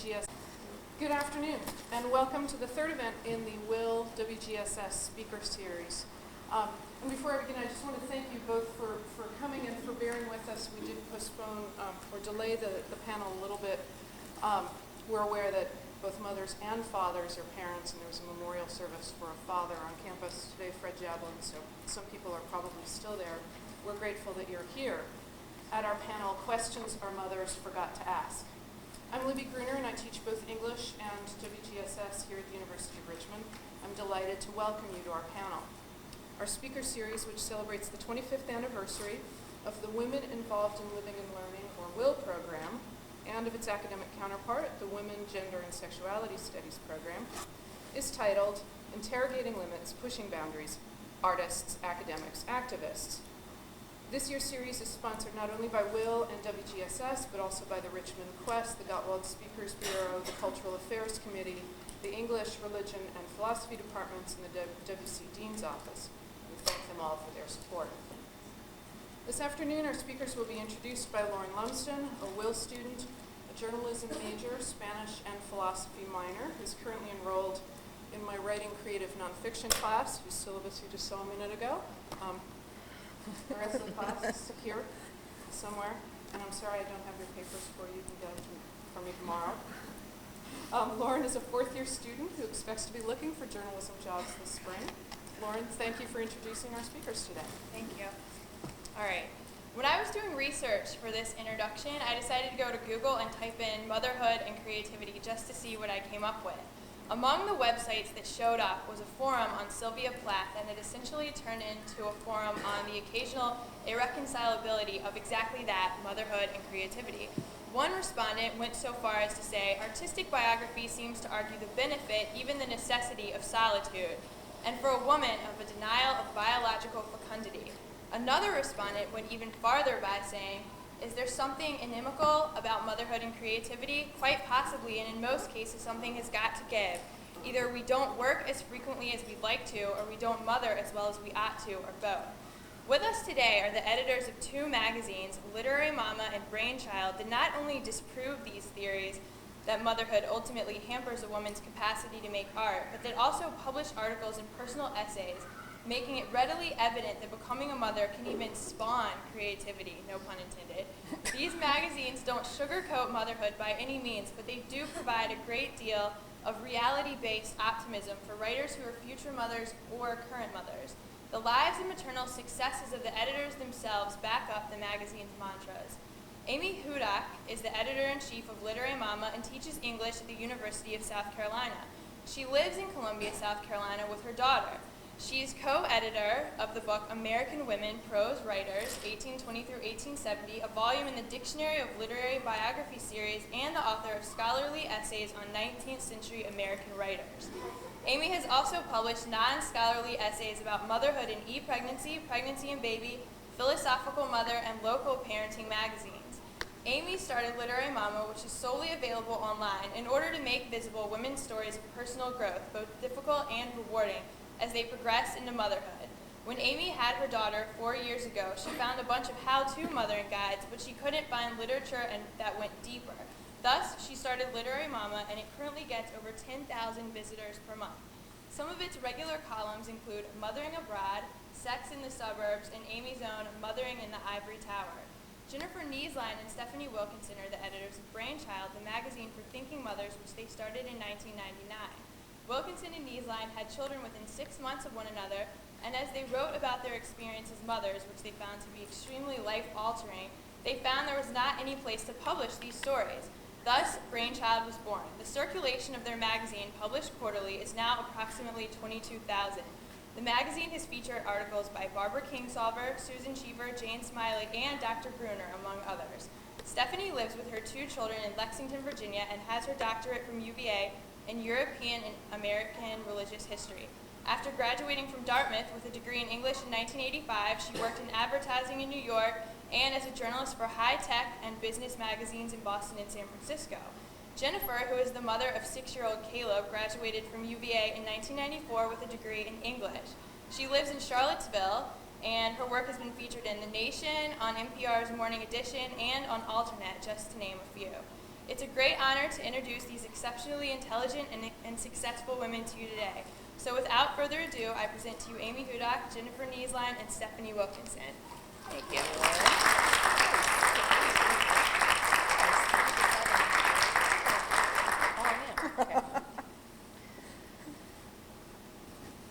WGS. Good afternoon, and welcome to the third event in the Will WGSS Speaker Series. And before I begin, I just want to thank you both for coming and for bearing with us. We did postpone or delay the panel a little bit. We're aware that both mothers and fathers are parents, and there was a memorial service for a father on campus today, Fred Jablin, so some people are probably still there. We're grateful that you're here. At our panel, Questions Our Mothers Forgot to Ask. I'm Elisabeth Gruner, and I teach both English and WGSS here at the University of Richmond. I'm delighted to welcome you to our panel. Our speaker series, which celebrates the 25th anniversary of the Women Involved in Living and Learning, or WILL program, and of its academic counterpart, the Women, Gender, and Sexuality Studies program, is titled Interrogating Limits, Pushing Boundaries, Artists, Academics, Activists. This year's series is sponsored not only by WILL and WGSS, but also by the Richmond Quest, the Gottwald Speakers Bureau, the Cultural Affairs Committee, the English, Religion, and Philosophy departments, and the WC Dean's Office. We thank them all for their support. This afternoon, our speakers will be introduced by Lauren Lumsden, a WILL student, a journalism major, Spanish and philosophy minor, who's currently enrolled in my writing creative nonfiction class, whose syllabus you just saw a minute ago. The rest of the class is here somewhere, and I'm sorry I don't have your papers for you. You can get them from me tomorrow. Lauren is a fourth-year student who expects to be looking for journalism jobs this spring. Lauren, thank you for introducing our speakers today. Thank you. All right. When I was doing research for this introduction, I decided to go to Google and type in motherhood and creativity just to see what I came up with. Among the websites that showed up was a forum on Sylvia Plath that had essentially turned into a forum on the occasional irreconcilability of exactly that, motherhood and creativity. One respondent went so far as to say, artistic biography seems to argue the benefit, even the necessity, of solitude, and for a woman, of a denial of biological fecundity. Another respondent went even farther by saying, is there something inimical about motherhood and creativity? Quite possibly, and in most cases, something has got to give. Either we don't work as frequently as we'd like to, or we don't mother as well as we ought to, or both. With us today are the editors of two magazines, Literary Mama and Brainchild, that not only disprove these theories that motherhood ultimately hampers a woman's capacity to make art, but that also publish articles and personal essays, making it readily evident that becoming a mother can even spawn creativity, no pun intended. These magazines don't sugarcoat motherhood by any means, but they do provide a great deal of reality-based optimism for writers who are future mothers or current mothers. The lives and maternal successes of the editors themselves back up the magazine's mantras. Amy Hudak is the editor-in-chief of Literary Mama and teaches English at the University of South Carolina. She lives in Columbia, South Carolina with her daughter. She is co-editor of the book American Women, Prose Writers, 1820 through 1870, a volume in the Dictionary of Literary Biography series, and the author of scholarly essays on 19th century American writers. Amy has also published non-scholarly essays about motherhood in e-pregnancy, pregnancy and baby, philosophical mother, and local parenting magazines. Amy started Literary Mama, which is solely available online, in order to make visible women's stories of personal growth, both difficult and rewarding, as they progress into motherhood. When Amy had her daughter 4 years ago, she found a bunch of how-to mothering guides, but she couldn't find literature that went deeper. Thus, she started Literary Mama, and it currently gets over 10,000 visitors per month. Some of its regular columns include Mothering Abroad, Sex in the Suburbs, and Amy's own Mothering in the Ivory Tower. Jennifer Nieslein and Stephanie Wilkinson are the editors of Brainchild, the magazine for thinking mothers, which they started in 1999. Wilkinson and Nieslein had children within 6 months of one another, and as they wrote about their experience as mothers, which they found to be extremely life-altering, they found there was not any place to publish these stories. Thus, Brainchild was born. The circulation of their magazine, published quarterly, is now approximately 22,000. The magazine has featured articles by Barbara Kingsolver, Susan Cheever, Jane Smiley, and Dr. Gruner, among others. Stephanie lives with her 2 children in Lexington, Virginia, and has her doctorate from UVA in European and American religious history. After graduating from Dartmouth with a degree in English in 1985, she worked in advertising in New York and as a journalist for high-tech and business magazines in Boston and San Francisco. Jennifer, who is the mother of 6-year-old Caleb, graduated from UVA in 1994 with a degree in English. She lives in Charlottesville, and her work has been featured in The Nation, on NPR's Morning Edition, and on Alternate, just to name a few. It's It's a great honor to introduce these exceptionally intelligent and successful women to you today. So without further ado, I present to you Amy Hudak, Jennifer Nieslein, and Stephanie Wilkinson. Thank you.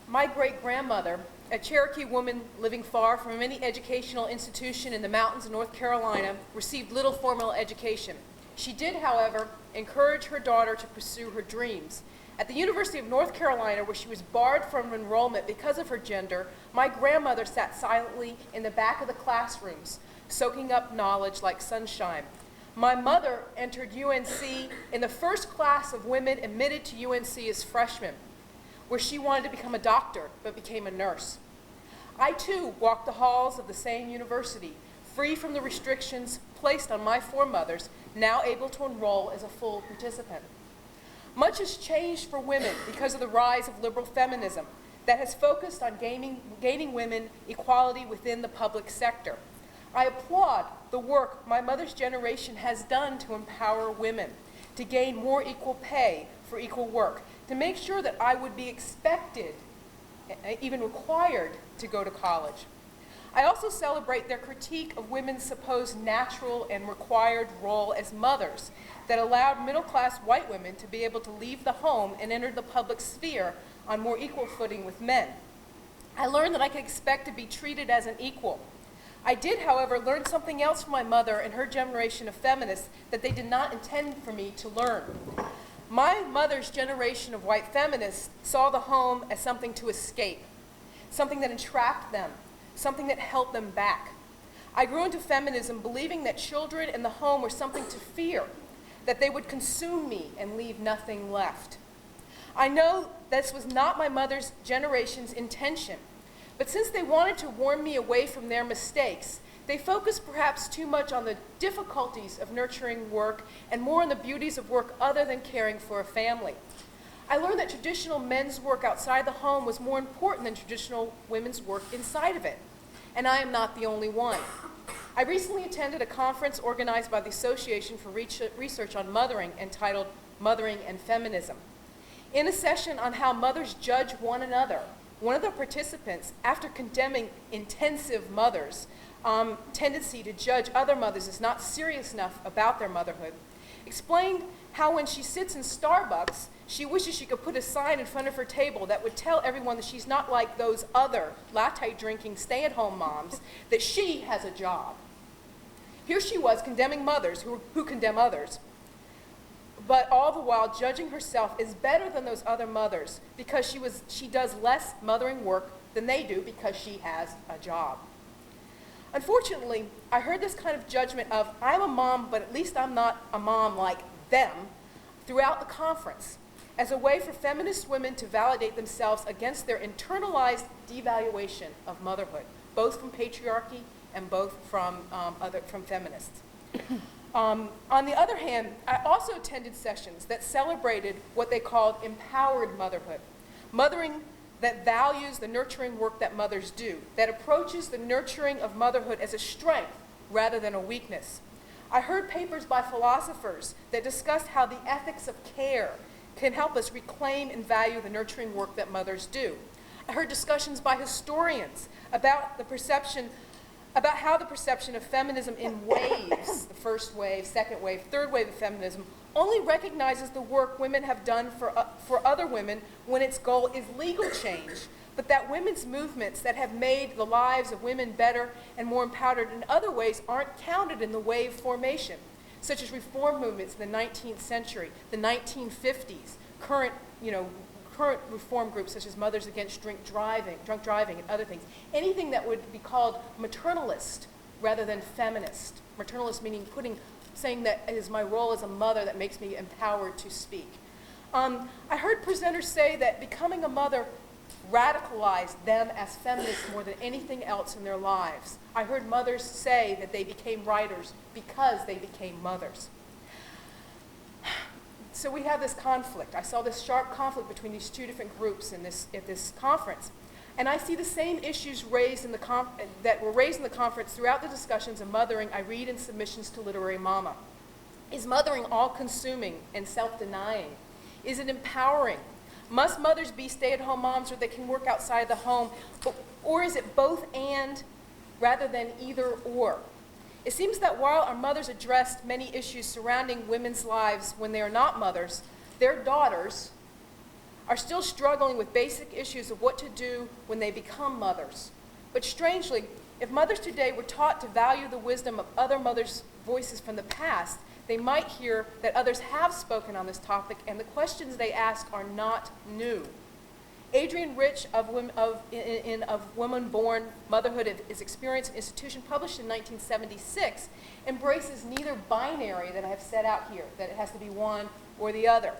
My great-grandmother, a Cherokee woman living far from any educational institution in the mountains of North Carolina, received little formal education. She did, however, encourage her daughter to pursue her dreams. At the University of North Carolina, where she was barred from enrollment because of her gender, my grandmother sat silently in the back of the classrooms, soaking up knowledge like sunshine. My mother entered UNC in the first class of women admitted to UNC as freshmen, where she wanted to become a doctor, but became a nurse. I, too, walked the halls of the same university, free from the restrictions placed on my foremothers, now able to enroll as a full participant. Much has changed for women because of the rise of liberal feminism that has focused on gaining women equality within the public sector. I applaud the work my mother's generation has done to empower women, to gain more equal pay for equal work, to make sure that I would be expected, even required, to go to college. I also celebrate their critique of women's supposed natural and required role as mothers that allowed middle-class white women to be able to leave the home and enter the public sphere on more equal footing with men. I learned that I could expect to be treated as an equal. I did, however, learn something else from my mother and her generation of feminists that they did not intend for me to learn. My mother's generation of white feminists saw the home as something to escape, something that entrapped them, something that held them back. I grew into feminism believing that children and the home were something to fear, that they would consume me and leave nothing left. I know this was not my mother's generation's intention, but since they wanted to warn me away from their mistakes, they focused perhaps too much on the difficulties of nurturing work and more on the beauties of work other than caring for a family. I learned that traditional men's work outside the home was more important than traditional women's work inside of it. And I am not the only one. I recently attended a conference organized by the Association for Research on Mothering entitled Mothering and Feminism. In a session on how mothers judge one another, one of the participants, after condemning intensive mothers' tendency to judge other mothers as not serious enough about their motherhood, explained how when she sits in Starbucks, she wishes she could put a sign in front of her table that would tell everyone that she's not like those other latte-drinking stay-at-home moms, that she has a job. Here she was condemning mothers who condemn others, but all the while judging herself as better than those other mothers because she does less mothering work than they do because she has a job. Unfortunately, I heard this kind of judgment of, I'm a mom, but at least I'm not a mom like them, throughout the conference, as a way for feminist women to validate themselves against their internalized devaluation of motherhood, both from patriarchy and both from feminists. On the other hand, I also attended sessions that celebrated what they called empowered motherhood, mothering that values the nurturing work that mothers do, that approaches the nurturing of motherhood as a strength rather than a weakness. I heard papers by philosophers that discussed how the ethics of care can help us reclaim and value the nurturing work that mothers do. I heard discussions by historians about how the perception of feminism in waves, the first wave, second wave, third wave of feminism, only recognizes the work women have done for other women when its goal is legal change, but that women's movements that have made the lives of women better and more empowered in other ways aren't counted in the wave formation, such as reform movements in the 19th century, the 1950s, current reform groups such as Mothers Against Drunk Driving, and other things. Anything that would be called maternalist rather than feminist. Maternalist meaning saying that it is my role as a mother that makes me empowered to speak. I heard presenters say that becoming a mother radicalized them as feminists more than anything else in their lives. I heard mothers say that they became writers because they became mothers. So we have this conflict. I saw this sharp conflict between these two different groups at this conference. And I see the same issues that were raised in the conference throughout the discussions of mothering I read in submissions to Literary Mama. Is mothering all-consuming and self-denying? Is it empowering? Must mothers be stay-at-home moms or they can work outside the home? Or is it both and rather than either or? It seems that while our mothers addressed many issues surrounding women's lives when they are not mothers, their daughters are still struggling with basic issues of what to do when they become mothers. But strangely, if mothers today were taught to value the wisdom of other mothers' voices from the past, they might hear that others have spoken on this topic, and the questions they ask are not new. Adrienne Rich of Woman-Born Motherhood is Experience Institution, published in 1976, embraces neither binary that I have set out here, that it has to be one or the other.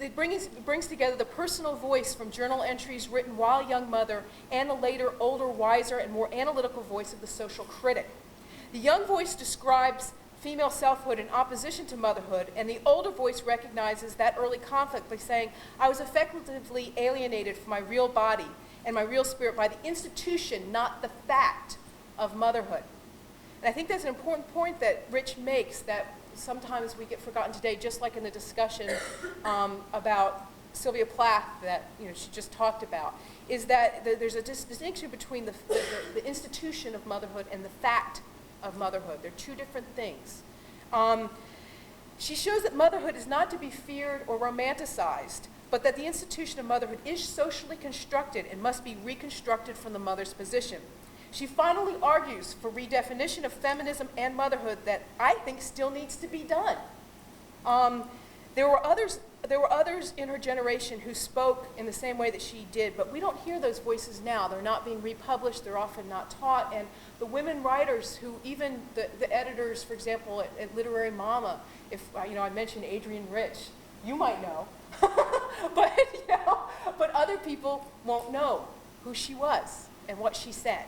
It brings together the personal voice from journal entries written while a young mother and the later, older, wiser, and more analytical voice of the social critic. The young voice describes female selfhood in opposition to motherhood, and the older voice recognizes that early conflict by saying, I was effectively alienated from my real body and my real spirit by the institution, not the fact of motherhood. And I think that's an important point that Rich makes, that sometimes we get forgotten today, just like in the discussion about Sylvia Plath that she just talked about, is that there's a distinction between the institution of motherhood and the fact of motherhood. They're two different things. She shows that motherhood is not to be feared or romanticized, but that the institution of motherhood is socially constructed and must be reconstructed from the mother's position. She finally argues for redefinition of feminism and motherhood that I think still needs to be done. There were others in her generation who spoke in the same way that she did, but we don't hear those voices now. They're not being republished, they're often not taught, and the women writers who, even the editors, for example, at Literary Mama, if I mentioned Adrienne Rich, you might know, but other people won't know who she was and what she said.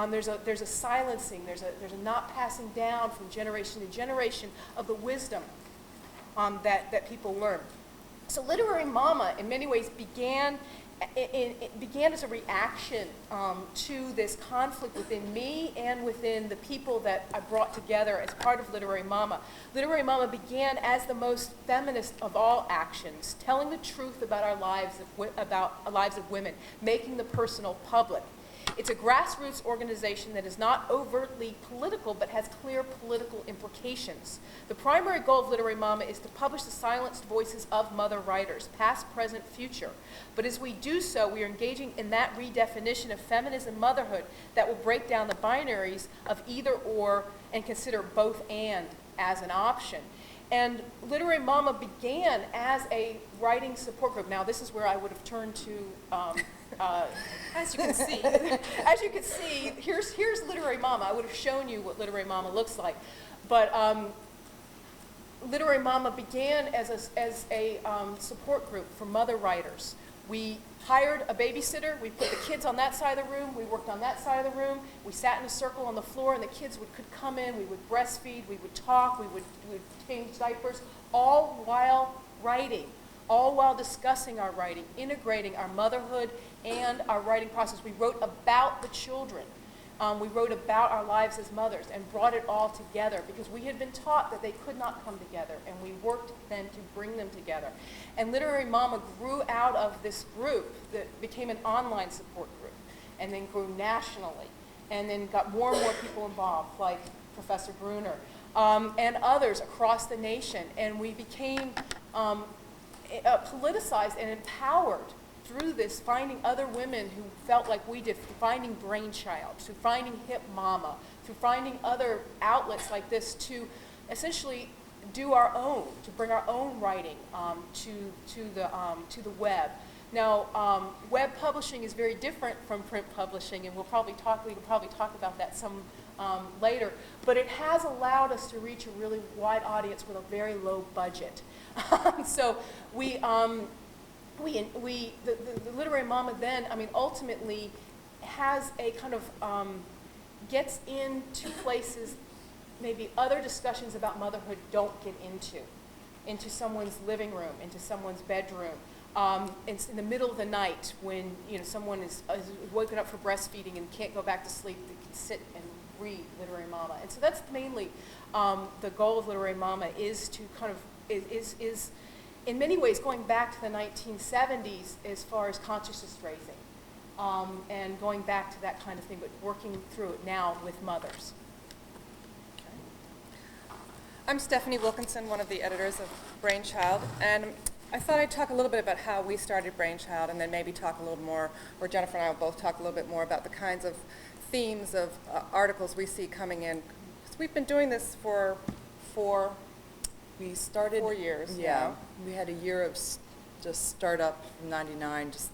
There's a silencing, there's a not passing down from generation to generation of the wisdom that people learn. So Literary Mama, in many ways, began as a reaction to this conflict within me and within the people that I brought together as part of Literary Mama. Literary Mama began as the most feminist of all actions, telling the truth about our lives of women, making the personal public. It's a grassroots organization that is not overtly political, but has clear political implications. The primary goal of Literary Mama is to publish the silenced voices of mother writers, past, present, future. But as we do so, we are engaging in that redefinition of feminism and motherhood that will break down the binaries of either or and consider both and as an option. And Literary Mama began as a writing support group. Now, this is where I would have turned to as you can see, here's Literary Mama. I would have shown you what Literary Mama looks like, but Literary Mama began as a support group for mother writers. We hired a babysitter. We put the kids on that side of the room. We worked on that side of the room. We sat in a circle on the floor, and the kids could come in. We would breastfeed. We would talk. We would change diapers, all while writing. All while discussing our writing, integrating our motherhood and our writing process. We wrote about the children. We wrote about our lives as mothers and brought it all together because we had been taught that they could not come together, and we worked then to bring them together. And Literary Mama grew out of this group that became an online support group and then grew nationally and then got more and more people involved, like Professor Gruner and others across the nation. And we became politicized and empowered through this, finding other women who felt like we did, through finding Brainchild, through finding Hip Mama, through finding other outlets like this to essentially do our own, to bring our own writing to the web. Now, web publishing is very different from print publishing, and we can probably talk about that some later. But it has allowed us to reach a really wide audience with a very low budget. So the Literary Mama then, ultimately has a kind of, gets into places maybe other discussions about motherhood don't get into someone's living room, into someone's bedroom. It's in the middle of the night when someone is woken up for breastfeeding and can't go back to sleep. They can sit and read Literary Mama. And so that's mainly the goal of Literary Mama, is to kind of, is in many ways going back to the 1970s as far as consciousness raising, and going back to that kind of thing, but working through it now with mothers. I'm Stephanie Wilkinson, one of the editors of Brainchild, and I thought I'd talk a little bit about how we started Brainchild, and then maybe talk a little more, or Jennifer and I will both talk a little bit more about the kinds of themes of articles we see coming in. So we've been doing this for We started 4 years Yeah, now. we had a year of just startup from '99, just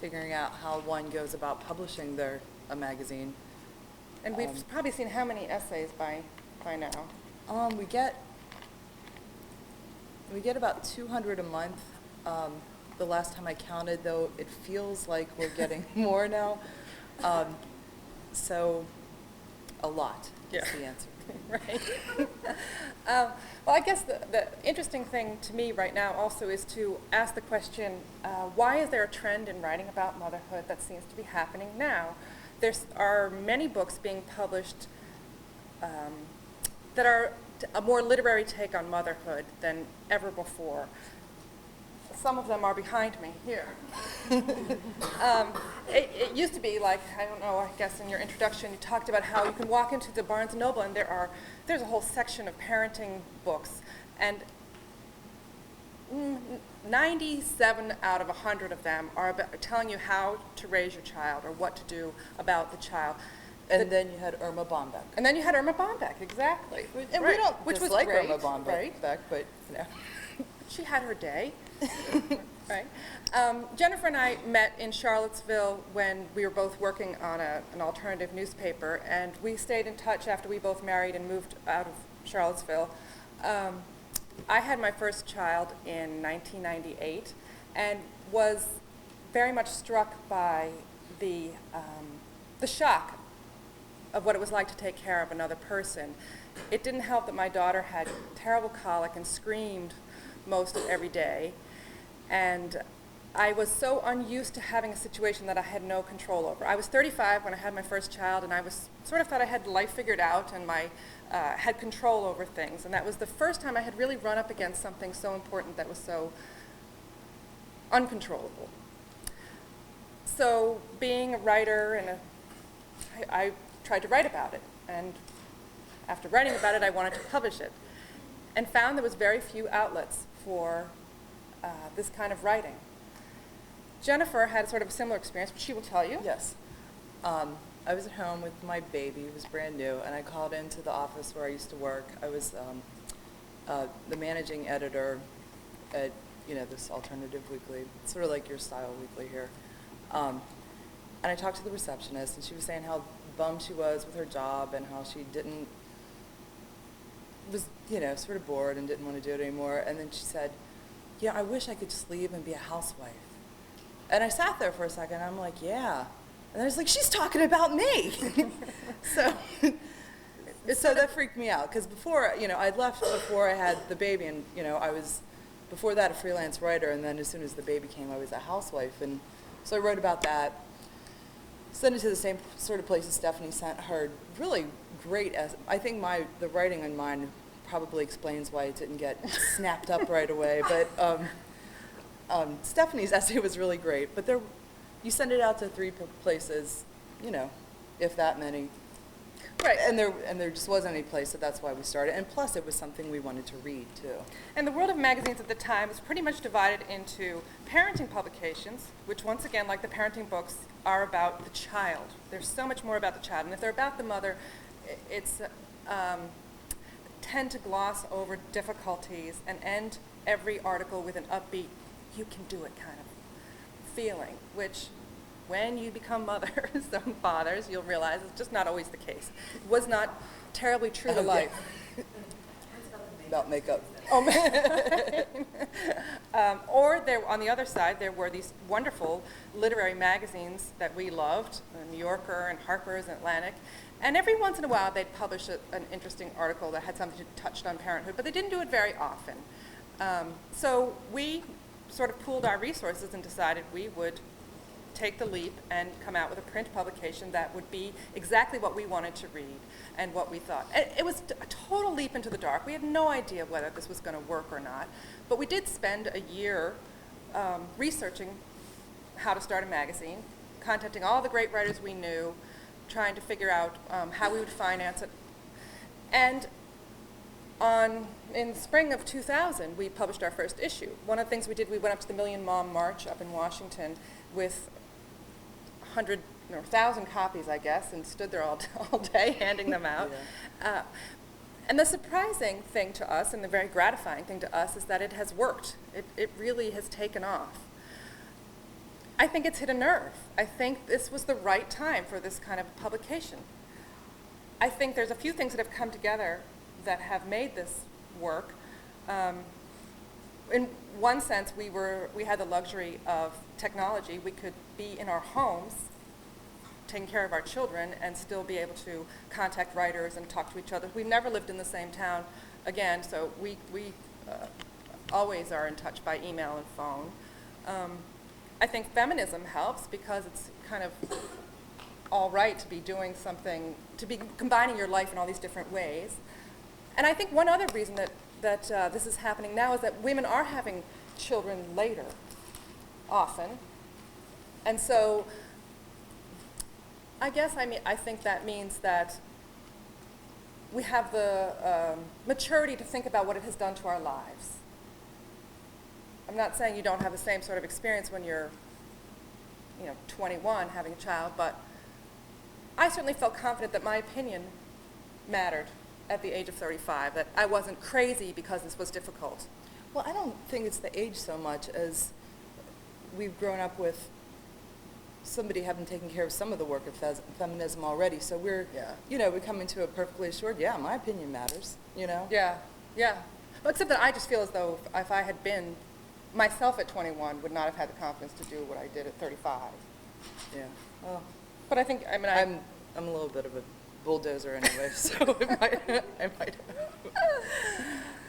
figuring out how one goes about publishing a magazine. And we've probably seen how many essays by now? We get about 200 a month. The last time I counted, though, it feels like we're getting more now. So, a lot is the answer. Right. Well, I guess the interesting thing to me right now also is to ask the question, why is there a trend in writing about motherhood that seems to be happening now? There are many books being published that are a more literary take on motherhood than ever before. Some of them are behind me here. It used to be like, I don't know, I guess in your introduction you talked about how you can walk into the Barnes & Noble and there's a whole section of parenting books, and 97 out of 100 of them are about telling you how to raise your child or what to do about the child. And then you had Irma Bombeck. And then you had Irma Bombeck, exactly. And Right. we don't Which was dislike great, Irma Bombeck, right? but you know. She had her day, right? Jennifer and I met in Charlottesville when we were both working on an alternative newspaper, and we stayed in touch after we both married and moved out of Charlottesville. I had my first child in 1998 and was very much struck by the shock of what it was like to take care of another person. It didn't help that my daughter had terrible colic and screamed most of every day, and I was so unused to having a situation that I had no control over. I was 35 when I had my first child, and I was sort of thought I had life figured out and had control over things, and that was the first time I had really run up against something so important that was so uncontrollable. So being a writer, I tried to write about it, and after writing about it, I wanted to publish it, and found there was very few outlets for this kind of writing. Jennifer had sort of a similar experience, but she will tell you. Yes. I was at home with my baby, it was brand new, and I called into the office where I used to work. I was the managing editor at, this alternative weekly, sort of like your style weekly here. And I talked to the receptionist, and she was saying how bummed she was with her job and how she was sort of bored and didn't want to do it anymore. And then she said, I wish I could just leave and be a housewife. And I sat there for a second, I'm like, yeah. And I was like, she's talking about me. So that freaked me out, because before, I'd left before I had the baby, and, I was, before that, a freelance writer, and then as soon as the baby came, I was a housewife. And so I wrote about that, sent it to the same sort of places Stephanie sent her. Really great, I think the writing in mine probably explains why it didn't get snapped up right away, but Stephanie's essay was really great, but you send it out to 3 places, if that many. Right. And there just wasn't any place, so that's why we started. And plus, it was something we wanted to read, too. And the world of magazines at the time was pretty much divided into parenting publications, which once again, like the parenting books, are about the child. There's so much more about the child. And if they're about the mother, it's tend to gloss over difficulties and end every article with an upbeat, you can do it kind of feeling, which when you become mothers and fathers, you'll realize it's just not always the case. It was not terribly true to life. About makeup. Or there, on the other side, there were these wonderful literary magazines that we loved, New Yorker and Harper's and Atlantic, and every once in a while they'd publish an interesting article that had something to touched on parenthood, but they didn't do it very often. So we sort of pooled our resources and decided we would take the leap and come out with a print publication that would be exactly what we wanted to read and what we thought. It was a total leap into the dark. We had no idea whether this was going to work or not, but we did spend a year researching how to start a magazine, contacting all the great writers we knew, trying to figure out how we would finance it. And in spring of 2000, we published our first issue. One of the things we did, we went up to the Million Mom March up in Washington with 100 or 1,000 copies, I guess, and stood there all day handing them out. Yeah. And the surprising thing to us, and the very gratifying thing to us, is that it has worked. It really has taken off. I think it's hit a nerve. I think this was the right time for this kind of publication. I think there's a few things that have come together that have made this work. In one sense, we had the luxury of technology. We could be in our homes taking care of our children and still be able to contact writers and talk to each other. We've never lived in the same town again, so we always are in touch by email and phone. I think feminism helps because it's kind of all right to be doing something, to be combining your life in all these different ways. And I think one other reason that this is happening now is that women are having children later, often. And so I think that means that we have the maturity to think about what it has done to our lives. I'm not saying you don't have the same sort of experience when you're 21 having a child, but I certainly felt confident that my opinion mattered at the age of 35, that I wasn't crazy because this was difficult. Well, I don't think it's the age so much as we've grown up with somebody having taken care of some of the work of feminism already. So we're, we come into it perfectly assured, my opinion matters, Yeah. But except that I just feel as though if I had been myself at 21, would not have had the confidence to do what I did at 35. Yeah. Well, but I think, I'm a little bit of a bulldozer anyway, so I might.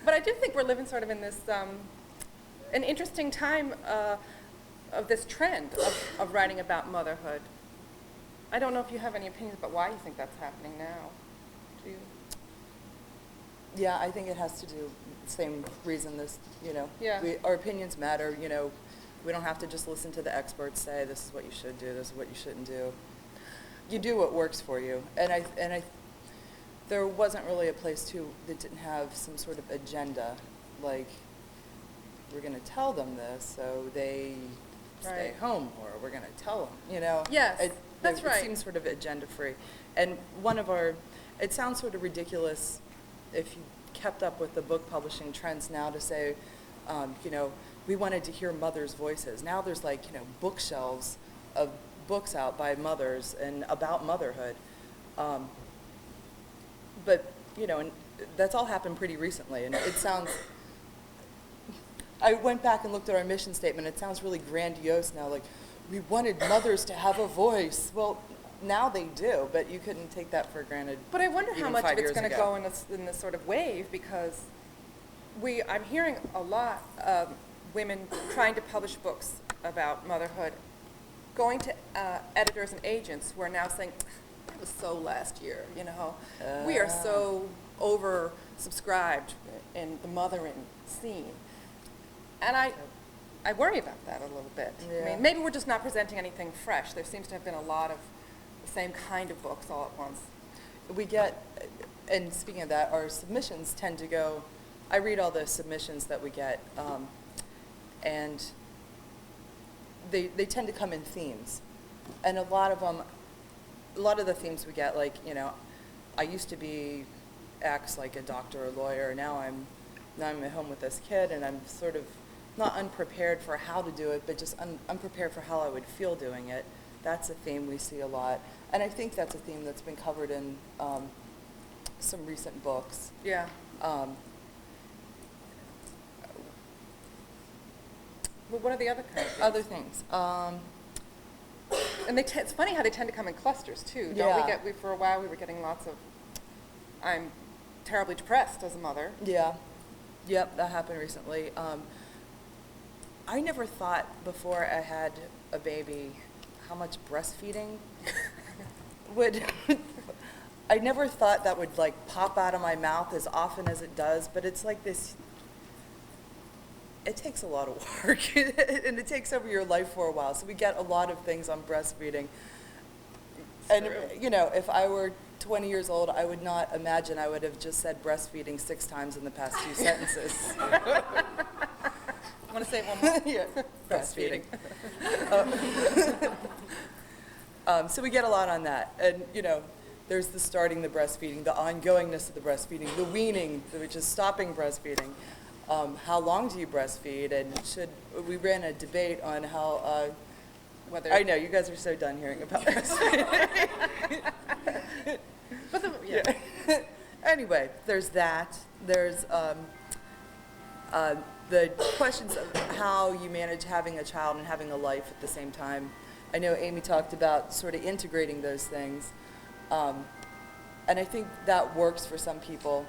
But I do think we're living sort of in this, an interesting time of this trend of writing about motherhood. I don't know if you have any opinions about why you think that's happening now. Do you? Yeah, I think it has to do the same reason Yeah. Our opinions matter, we don't have to just listen to the experts say this is what you should do, this is what you shouldn't do. You do what works for you. And I there wasn't really a place too that didn't have some sort of agenda, like we're going to tell them this so they stay home, or we're going to tell them, Yes, that's right. It seems sort of agenda free. And it sounds sort of ridiculous if you kept up with the book publishing trends now to say, we wanted to hear mothers' voices. Now there's bookshelves of books out by mothers and about motherhood. But, and that's all happened pretty recently. And it sounds, I went back and looked at our mission statement. It sounds really grandiose now, like we wanted mothers to have a voice. Well, now they do, but you couldn't take that for granted. But I wonder how much of it's going to ago. go in this sort of wave, because I'm hearing a lot of women trying to publish books about motherhood, going to editors and agents who are now saying, it was so last year, we are so oversubscribed in the mothering scene. And I worry about that a little bit. Yeah. I mean, maybe we're just not presenting anything fresh. There seems to have been a lot of the same kind of books all at once. We get, and speaking of that, our submissions tend to go, I read all the submissions that we get, and they tend to come in themes. And a lot of the themes we get, like, I used to be X, like a doctor or lawyer, now I'm at home with this kid, and I'm sort of not unprepared for how to do it, but just unprepared for how I would feel doing it. That's a theme we see a lot. And I think that's a theme that's been covered in some recent books. Yeah. Well, what are the other kinds? Other things. And it's funny how they tend to come in clusters, too. Yeah. For a while, we were getting lots of, I'm terribly depressed as a mother. Yeah. Yep, that happened recently. I never thought before I had a baby how much breastfeeding would, I never thought that would like pop out of my mouth as often as it does, but it's like this, it takes a lot of work and it takes over your life for a while. So we get a lot of things on breastfeeding. And, you know, if I were 20 years old, I would not imagine I would have just said breastfeeding 6 times in the past 2 sentences. Want to say it one more? Yeah, breastfeeding. So we get a lot on that. And, you know, there's the starting the breastfeeding, the ongoingness of the breastfeeding, the weaning, which is stopping breastfeeding. How long do you breastfeed? And we ran a debate on how, Whether I know, you guys are so done hearing about breastfeeding. But Yeah. Anyway, there's that. There's the questions of how you manage having a child and having a life at the same time. I know Amy talked about sort of integrating those things. And I think that works for some people.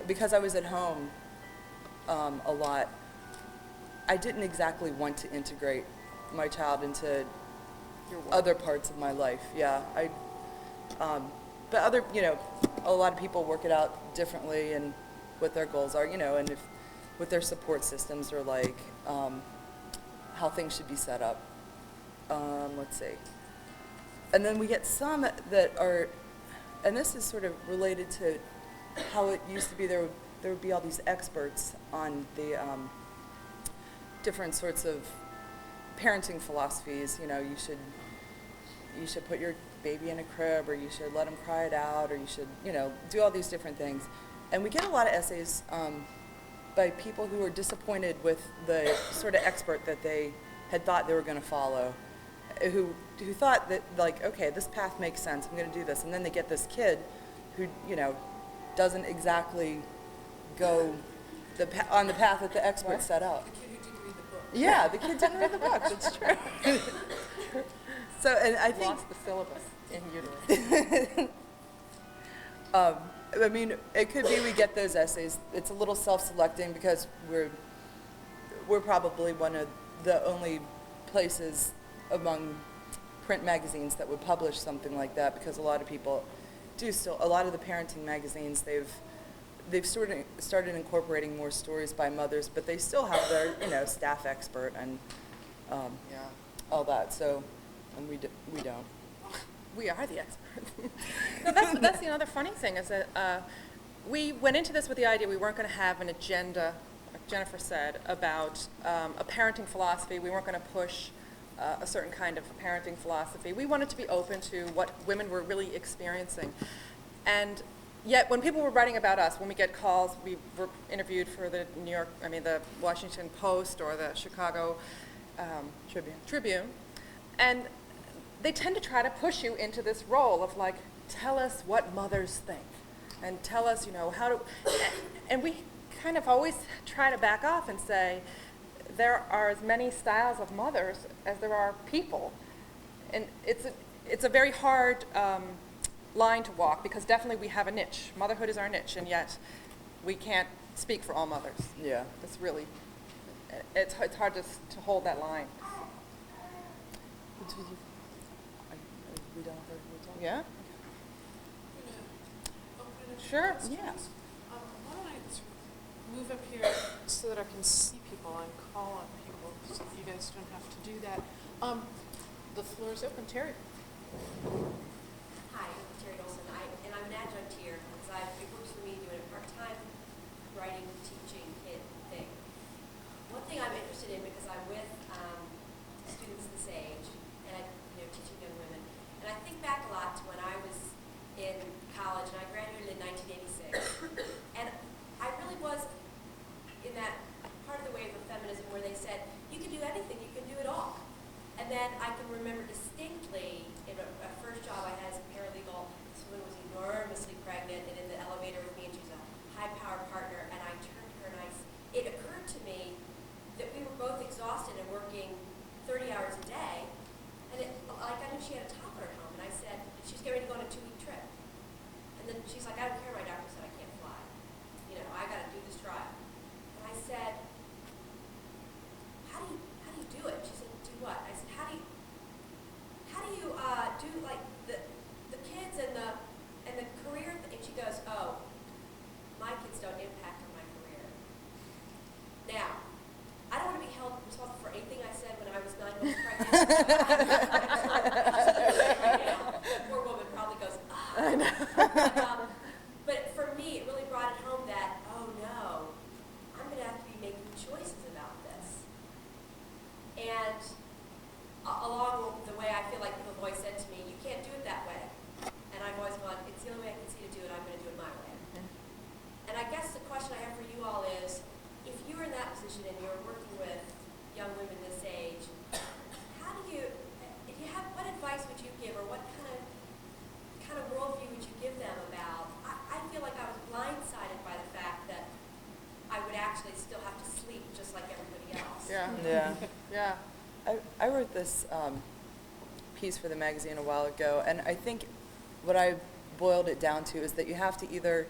Because I was at home a lot, I didn't exactly want to integrate my child into other parts of my life. Yeah, but other, you know, a lot of people work it out differently and what their goals are, you know, and what their support systems are like, how things should be set up. Let's see. And then we get some that are, and this is sort of related to how it used to be. There would be all these experts on the different sorts of parenting philosophies. You know, you should put your baby in a crib, or you should let them cry it out, or you should, you know, do all these different things. And we get a lot of essays by people who are disappointed with the sort of expert that they had thought they were going to follow, who thought that, like, okay, this path makes sense, I'm going to do this. And then they get this kid who, you know, doesn't exactly go on the path that the expert set out. The kid who didn't read the book. Yeah, the kid didn't read the book, that's true. So, and I think... lost the syllabus in utero. I mean, it could be we get those essays. It's a little self-selecting because we're probably one of the only places among print magazines that would publish something like that, because a lot of people do still, a lot of the parenting magazines, they've sort of started incorporating more stories by mothers, but they still have their, you know, staff expert and all that. So, and we don't. We are the experts. No, that's the other funny thing is that we went into this with the idea we weren't going to have an agenda, like Jennifer said, about a parenting philosophy. We weren't going to push a certain kind of parenting philosophy. We wanted to be open to what women were really experiencing. And yet, when people were writing about us, when we get calls, we were interviewed for the the Washington Post or the Chicago Tribune, and they tend to try to push you into this role of like, tell us what mothers think, and tell us, you know, how to, and we kind of always try to back off and say, there are as many styles of mothers as there are people. And it's a very hard line to walk, because definitely we have a niche. Motherhood is our niche, and yet we can't speak for all mothers. Yeah. It's really, it's hard to hold that line. We don't have to Yeah? I'm gonna open it up to Sure. questions. Yeah. Why don't I sort of move up here so that I can see people and call on people, so that you guys don't have to do that. The floor is open. Terry. Hi, I'm Terry Olson, and I'm an adjunct here, because it works for me doing a part-time writing, teaching kid thing. One thing I'm interested in, because I'm with students this age, and teaching young women, and I think back a lot to when I was in college, and I graduated in 1986, and I really was in that part of the wave of feminism where they said, you can do anything, you can do it all. And then I can remember distinctly in a first job I had as a paralegal, this woman was enormously pregnant and in the elevator with me, and she was a high-powered partner, and I turned to her and it occurred to me that we were both exhausted and working 30 hours a day, and I knew she had a toddler at home, and I said, she's getting ready to go on a 2-week trip. And then she's like, I don't care, my doctor said I can't fly. I got to do this trial. And I said, how do you do it? She said, do what? I said, how do you Poor woman probably goes, ah. But for me, it really brought it home that, oh no, I'm going to have to be making choices about this. And along the way, I feel like people have always said to me, you can't do it that way. And I've always gone, it's the only way I can see to do it, I'm going to do it my way. And I guess the question I have for you all is, if you were in that position and you were working with young women this age, how do you, if you have, what advice would you give, or what kind of worldview would you give them about? I feel like I was blindsided by the fact that I would actually still have to sleep just like everybody else. Yeah. Yeah. Yeah. I wrote this piece for the magazine a while ago, and I think what I boiled it down to is that you have to either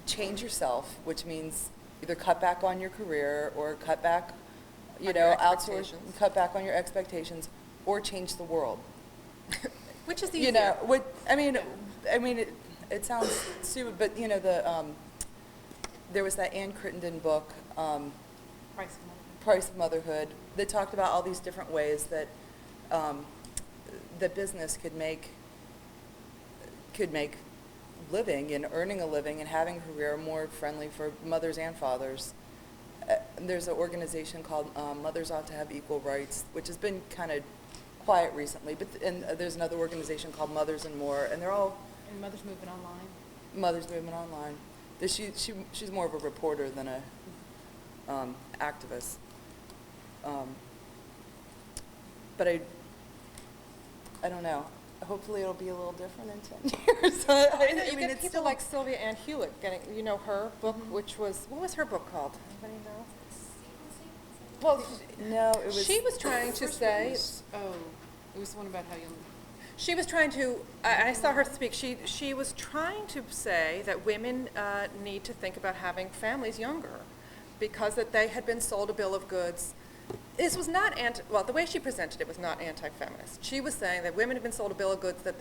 change yourself, which means either cut back on your career or cut back, On your outsource, expectations. cut back on your expectations, or change the world. Which is You easier? know, it sounds stupid, but there was that Ann Crittenden book, Price of Motherhood, that talked about all these different ways that that business could make living and earning a living and having a career more friendly for mothers and fathers. There's an organization called Mothers Ought to Have Equal Rights, which has been kind of quiet recently, and there's another organization called Mothers and More, and they're all And Mother's Movement Online. Mothers Movement Online. She's more of a reporter than a activist. But I don't know. Hopefully it'll be a little different in 10 years. I know, you get it's people still like Sylvia Ann Hewlett getting, her book, which was, what was her book called? Anybody know? Well, No, it was. she was trying to say, It was the one about how you. she was trying to, I saw her speak, she was trying to say that women need to think about having families younger because that they had been sold a bill of goods. This was not the way she presented it was not anti-feminist. She was saying that women have been sold a bill of goods that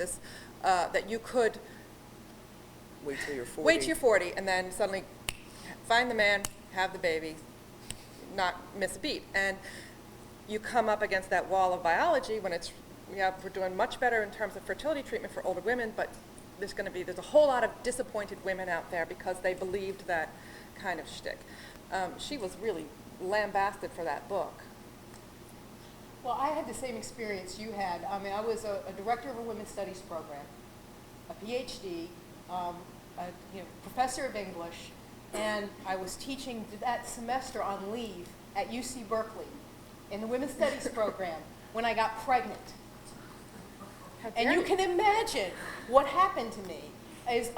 that you could Wait till you're 40. wait till you're 40 and then suddenly find the man, have the baby, not miss a beat. And you come up against that wall of biology when we're doing much better in terms of fertility treatment for older women, but there's a whole lot of disappointed women out there because they believed that kind of shtick. She was really lambasted for that book. Well, I had the same experience you had. I mean, I was a director of a women's studies program, a PhD, professor of English, and I was teaching that semester on leave at UC Berkeley in the women's studies program when I got pregnant. And you can imagine what happened to me is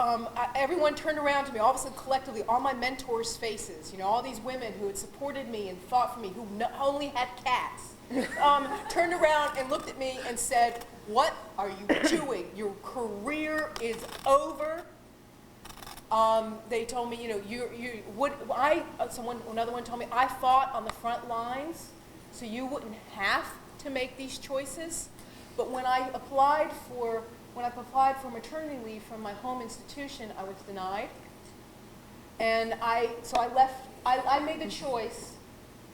everyone turned around to me, all of a sudden collectively, all my mentors' faces, all these women who had supported me and fought for me, who only had cats, turned around and looked at me and said, "What are you doing? Your career is over." They told me, another one told me, I fought on the front lines so you wouldn't have to make these choices. But when I applied for maternity leave from my home institution, I was denied. And so I left. I made the choice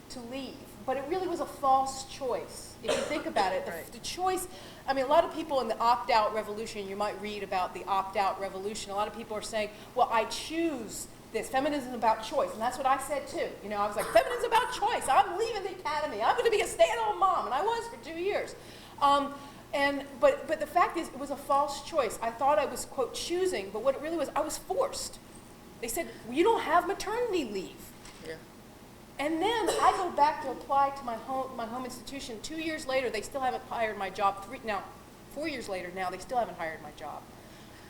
to leave, but it really was a false choice. If you think about it, the choice, a lot of people in the opt-out revolution, you might read about the opt-out revolution, a lot of people are saying, well, I choose this. Feminism is about choice, and that's what I said too. I was like, feminism is about choice. I'm leaving the academy. I'm going to be a stay-at-home mom, and I was for 2 years. But the fact is, it was a false choice. I thought I was, quote, choosing, but what it really was, I was forced. They said, well, you don't have maternity leave. Yeah. And then I go back to apply to my home institution. 2 years later, they still haven't hired my job. 4 years later now, they still haven't hired my job.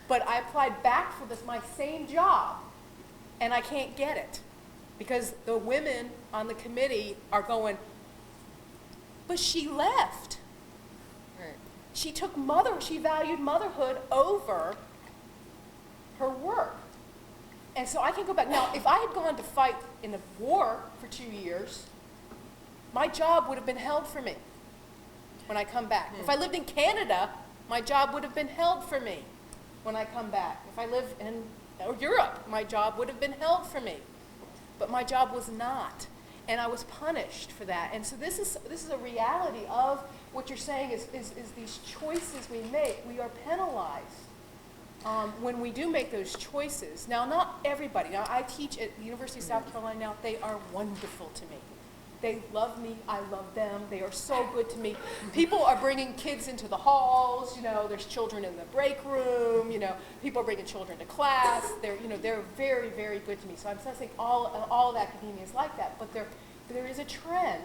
But I applied back for my same job, and I can't get it because the women on the committee are going, but she left. Right. She valued motherhood over her work. And so I can go back. Now, if I had gone to fight in the war for 2 years, my job would have been held for me when I come back. If I lived in Canada, my job would have been held for me when I come back. If I lived in Europe, my job would have been held for me. But my job was not. and I was punished for that. And so this is a reality of what you're saying is these choices we make. We are penalized when we do make those choices. Now, not everybody. Now, I teach at the University of South Carolina now. They are wonderful to me. They love me. I love them. They are so good to me. People are bringing kids into the halls. You know, there's children in the break room. You know, people are bringing children to class. They're very, very good to me. So I'm not saying all of academia is like that, but there is a trend,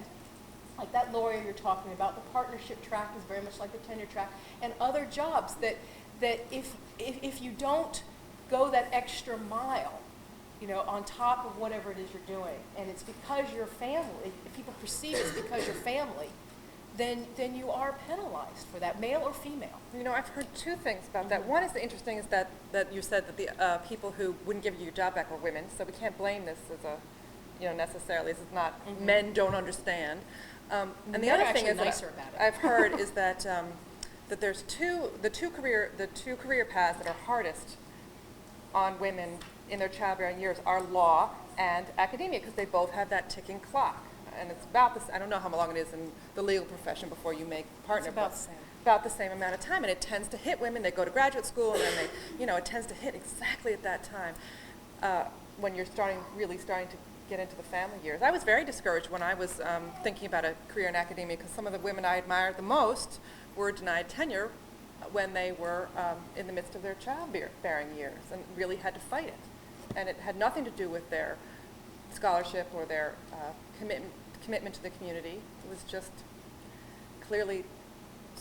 like that lawyer you're talking about. The partnership track is very much like the tenure track, and other jobs that if you don't go that extra mile, you know, on top of whatever it is you're doing, and it's because you're family, if people perceive it's because you're family, then you are penalized for that, male or female. You know, I've heard two things about that. One is interesting is that you said that the people who wouldn't give you your job back were women, so we can't blame this as a, you know, necessarily. This is not men don't understand. And the They're other thing is nicer that about it. I've heard is that that there's the two career paths that are hardest on women in their childbearing years are law and academia, because they both have that ticking clock. And it's about this, I don't know how long it is in the legal profession before you make partner. It's about the same. About the same amount of time, and it tends to hit women. They go to graduate school, and then they, you know, it tends to hit exactly at that time when you're really starting to get into the family years. I was very discouraged when I was thinking about a career in academia, because some of the women I admired the most were denied tenure when they were in the midst of their childbearing years, and really had to fight it. And it had nothing to do with their scholarship or their commitment to the community. It was just clearly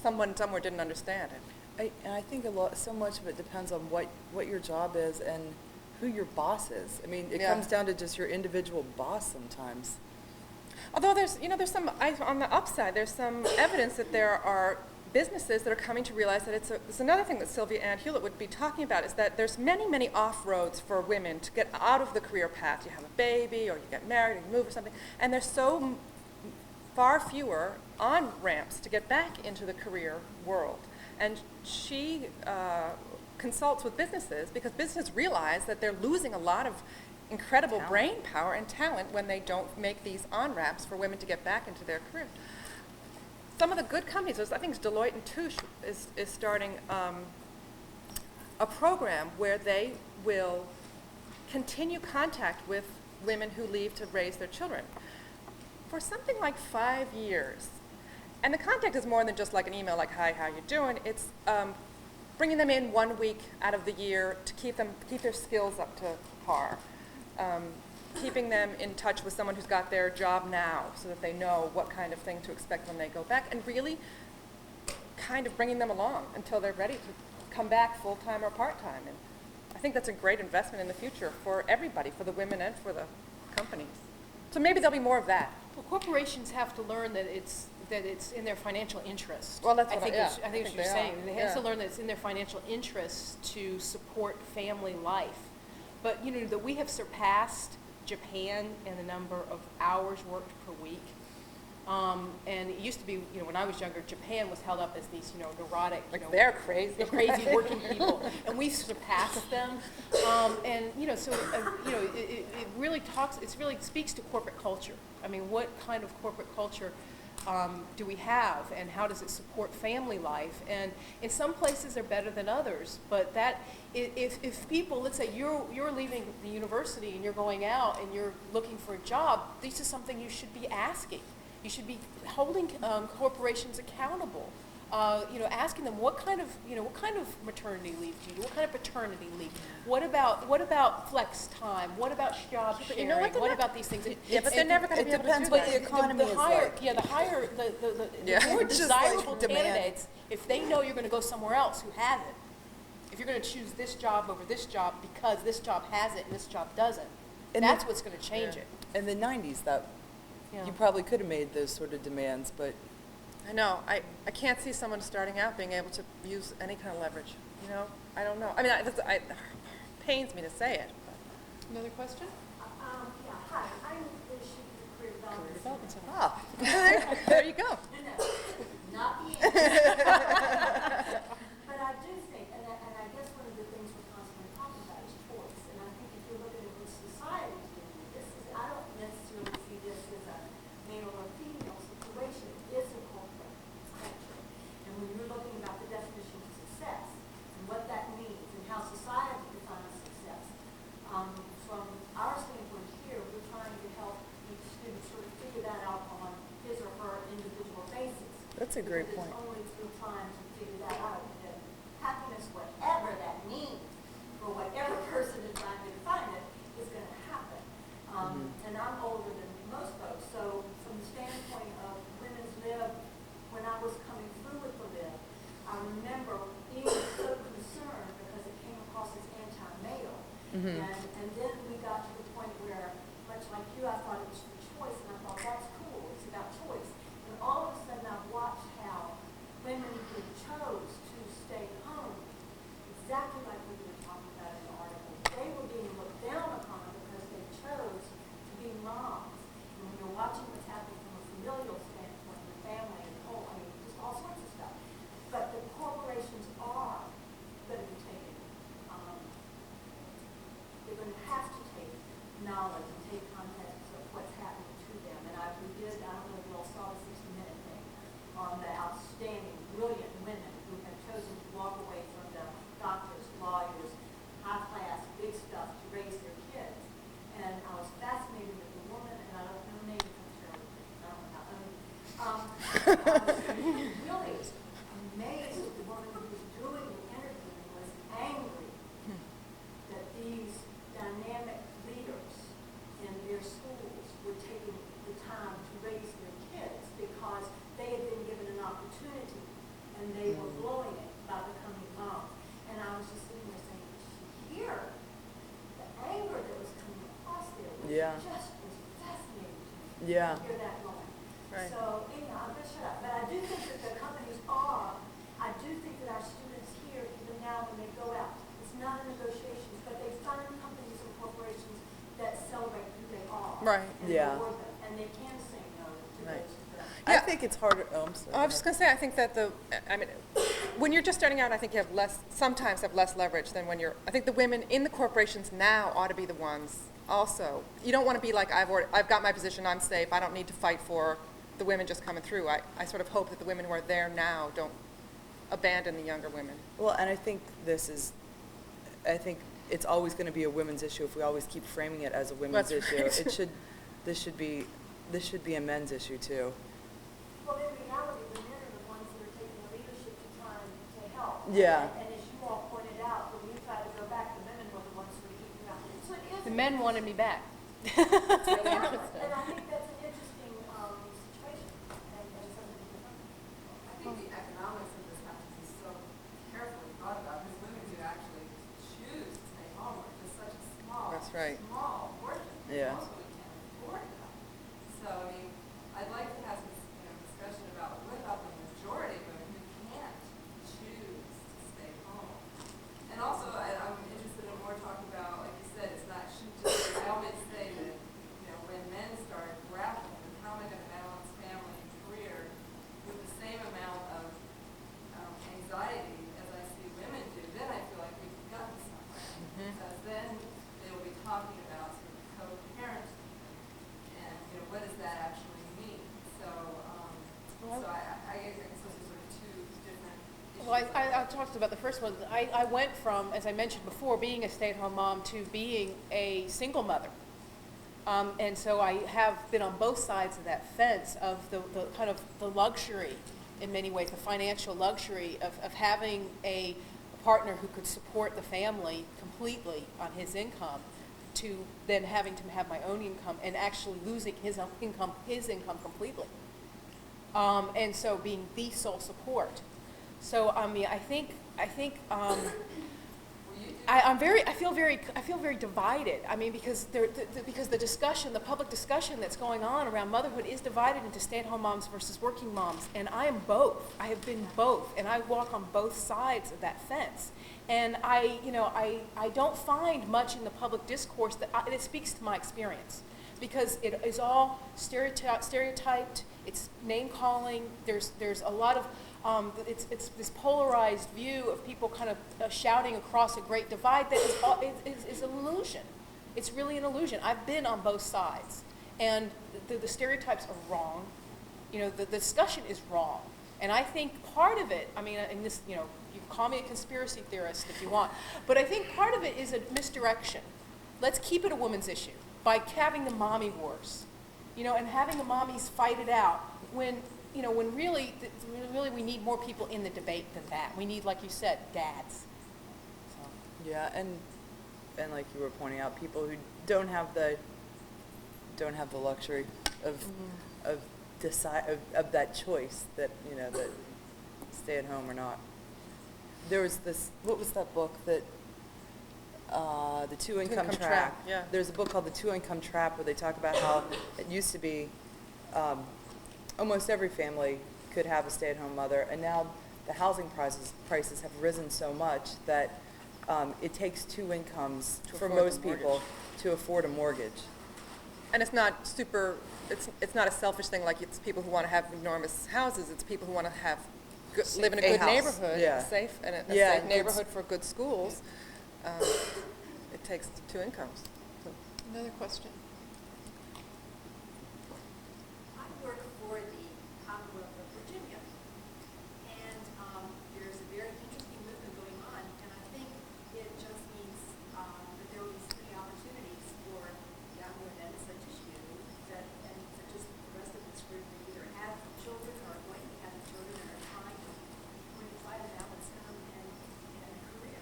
someone somewhere didn't understand it. And I think so much of it depends on what your job is and who your boss is. I mean, it comes down to just your individual boss sometimes. Although there's some, on the upside, there's some evidence that there are businesses that are coming to realize that it's another thing that Sylvia Ann Hewlett would be talking about, is that there's many, many off-roads for women to get out of the career path. You have a baby, or you get married, or you move or something, and there's so far fewer on-ramps to get back into the career world. And she consults with businesses, because businesses realize that they're losing a lot of incredible brain power and talent when they don't make these on-ramps for women to get back into their career. Some of the good companies, I think it's Deloitte and Touche is starting a program where they will continue contact with women who leave to raise their children for something like 5 years. And the contact is more than just like an email like, hi, how you doing? It's bringing them in 1 week out of the year to keep their skills up to par. Keeping them in touch with someone who's got their job now, so that they know what kind of thing to expect when they go back, and really kind of bringing them along until they're ready to come back full-time or part-time. And I think that's a great investment in the future for everybody, for the women and for the companies. So maybe there'll be more of that. Well, corporations have to learn that it's in their financial interest. Well, that's I what think I what you're they saying. are. They have to learn that it's in their financial interest to support family life. But you know that we have surpassed Japan in the number of hours worked per week. And it used to be, you know, when I was younger, Japan was held up as these, you know, neurotic, you know, They're crazy. the crazy working people, and we've surpassed them. And you know, so you know, it really speaks to corporate culture. I mean, what kind of corporate culture do we have, and how does it support family life? And in some places they're better than others, but that if people, let's say you're leaving the university and you're going out and you're looking for a job, this is something you should be asking. You should be holding corporations accountable. You know, asking them what kind of maternity leave do you do? What kind of paternity leave? What about flex time? What about job sharing? You know what about these things? But they're never going to be able to do that. It depends what the economy is like. Yeah, the more It's just like desirable demand. candidates, if they know you're going to go somewhere else who has it, if you're going to choose this job over this job because this job has it and this job doesn't, that's what's going to change it. In the 90s, Yeah. you probably could have made those sort of demands, but I know. I can't see someone starting out being able to use any kind of leverage. You know, I don't know. I mean, it pains me to say it. But. Another question? Yeah, hi, I'm the chief of career Career development. development center. There you go. Not the But I do think, and I guess one of the things we're constantly talking about is choice. And I think if you look at it with society, this is, I don't necessarily see this as a That's a great point. Only through trying to figure that out. And happiness, whatever that means, for whatever person is trying to define it, is going to happen. And I'm older than most folks, so from the standpoint of women's lib, when I was coming through with the lib, I remember being so concerned because it came across as anti-male. And then we got to the point where, much like you, I thought it was for choice, and I thought, that's cool, it's about choice. And all of a sudden I watched how women who chose to stay home, exactly like we were talking about in the article, they were being looked down upon because they chose to be moms. And when you're watching what's happening from a familial standpoint, the family and the whole, I mean, just all sorts of stuff. But the corporations are going to be taking, they're going to have to take knowledge and take context of what's happening to them. And we did, I don't know if you all saw the 60-minute thing on the outstanding, brilliant women who have chosen to walk away from the doctors, lawyers, high class, big stuff to raise their kids. And I was fascinated with the woman, and I don't know her name, I don't know how, I was really amazed at the woman who was doing the interviewing was angry that these dynamic leaders in their schools were taking the time to raise their kids because they had been given an opportunity and they were blowing it by becoming moms. And I was just sitting there saying, here, the anger that was coming across there was just was fascinating to me. Yeah. To hear that going. Right. So, anyhow, I'm going to shut up. But I do think that the companies are, I do think that our students here, even now when they go out, it's not in negotiations, but they find companies and corporations that celebrate who they are. Right. And Yeah. reward them. And they can say no to Right. those who don't. I Yeah. think it's harder. Oh, I'm sorry. I was just going to say, I think that when you're just starting out, I think you have sometimes have less leverage than when I think the women in the corporations now ought to be the ones also. You don't want to be like, I've got my position, I'm safe, I don't need to fight for the women just coming through. I sort of hope that the women who are there now don't abandon the younger women. Well, and I think I think it's always going to be a women's issue if we always keep framing it as a women's That's issue. right. This should be a men's issue too. Well, in reality, the men are the ones that are taking the leadership to try to help. Yeah. And as you all pointed out, when we tried to go back, the women were the ones who were keeping up. So it is. The men wanted me back. And I think that's an interesting situation and something to do. I think the economics of this have to be so carefully thought about because women do actually choose to stay home, which is such a That's right. small portion. Yeah. Most women can't afford that. So, I mean, I'd like to have this discussion about what about the majority of women who can't choose to stay home. And also, I'm interested in more talking about, like you said, it's not should just. I always say that when men start grappling with how am I going to balance family and career with the same amount of anxiety as I see women do, then I feel like we've gotten somewhere. Because then they will be talking about sort of co-parenting and what does that actually mean? So, I guess those are sort of two different issues. Well, I talked about the first one. I went from, as I mentioned before, being a stay-at-home mom to being a single mother. And so I have been on both sides of that fence of the kind of the luxury, in many ways, the financial luxury of having a partner who could support the family completely on his income, to then having to have my own income and actually losing his income completely. And so being the sole support. So I mean, I think I feel very divided. I mean, because the discussion, the public discussion that's going on around motherhood is divided into stay-at-home moms versus working moms, and I am both. I have been both, and I walk on both sides of that fence. And I don't find much in the public discourse that speaks to my experience, because it is all stereotyped. It's name calling. There's a lot of it's this polarized view of people kind of shouting across a great divide that is an illusion. It's really an illusion. I've been on both sides, and the stereotypes are wrong. The discussion is wrong, and I think part of it. I mean, in this, you can call me a conspiracy theorist if you want, but I think part of it is a misdirection. Let's keep it a woman's issue by having the mommy wars, and having the mommies fight it out when you know, when really we need more people in the debate than that. We need, like you said, dads. So. Yeah, and like you were pointing out, people who don't have the luxury of of that choice, that, you know, that stay at home or not. There was this, what was that book that the two-income trap? Yeah. There's a book called The Two-Income Trap, where they talk about how it used to be almost every family could have a stay-at-home mother, and now the housing prices have risen so much that it takes two incomes for most people to afford a mortgage. And it's not it's not a selfish thing, like it's people who want to have enormous houses. It's people who want to have live in a good house. neighborhood, Yeah. safe Yeah, safe and neighborhood for good schools. It takes two incomes. Another question. I work for the Commonwealth of Virginia, and there's a very interesting movement going on, and I think it just means that there will be so many opportunities for young women such as you, and such as the rest of this group, that either have children or are going to have children and are trying to balance them and a career.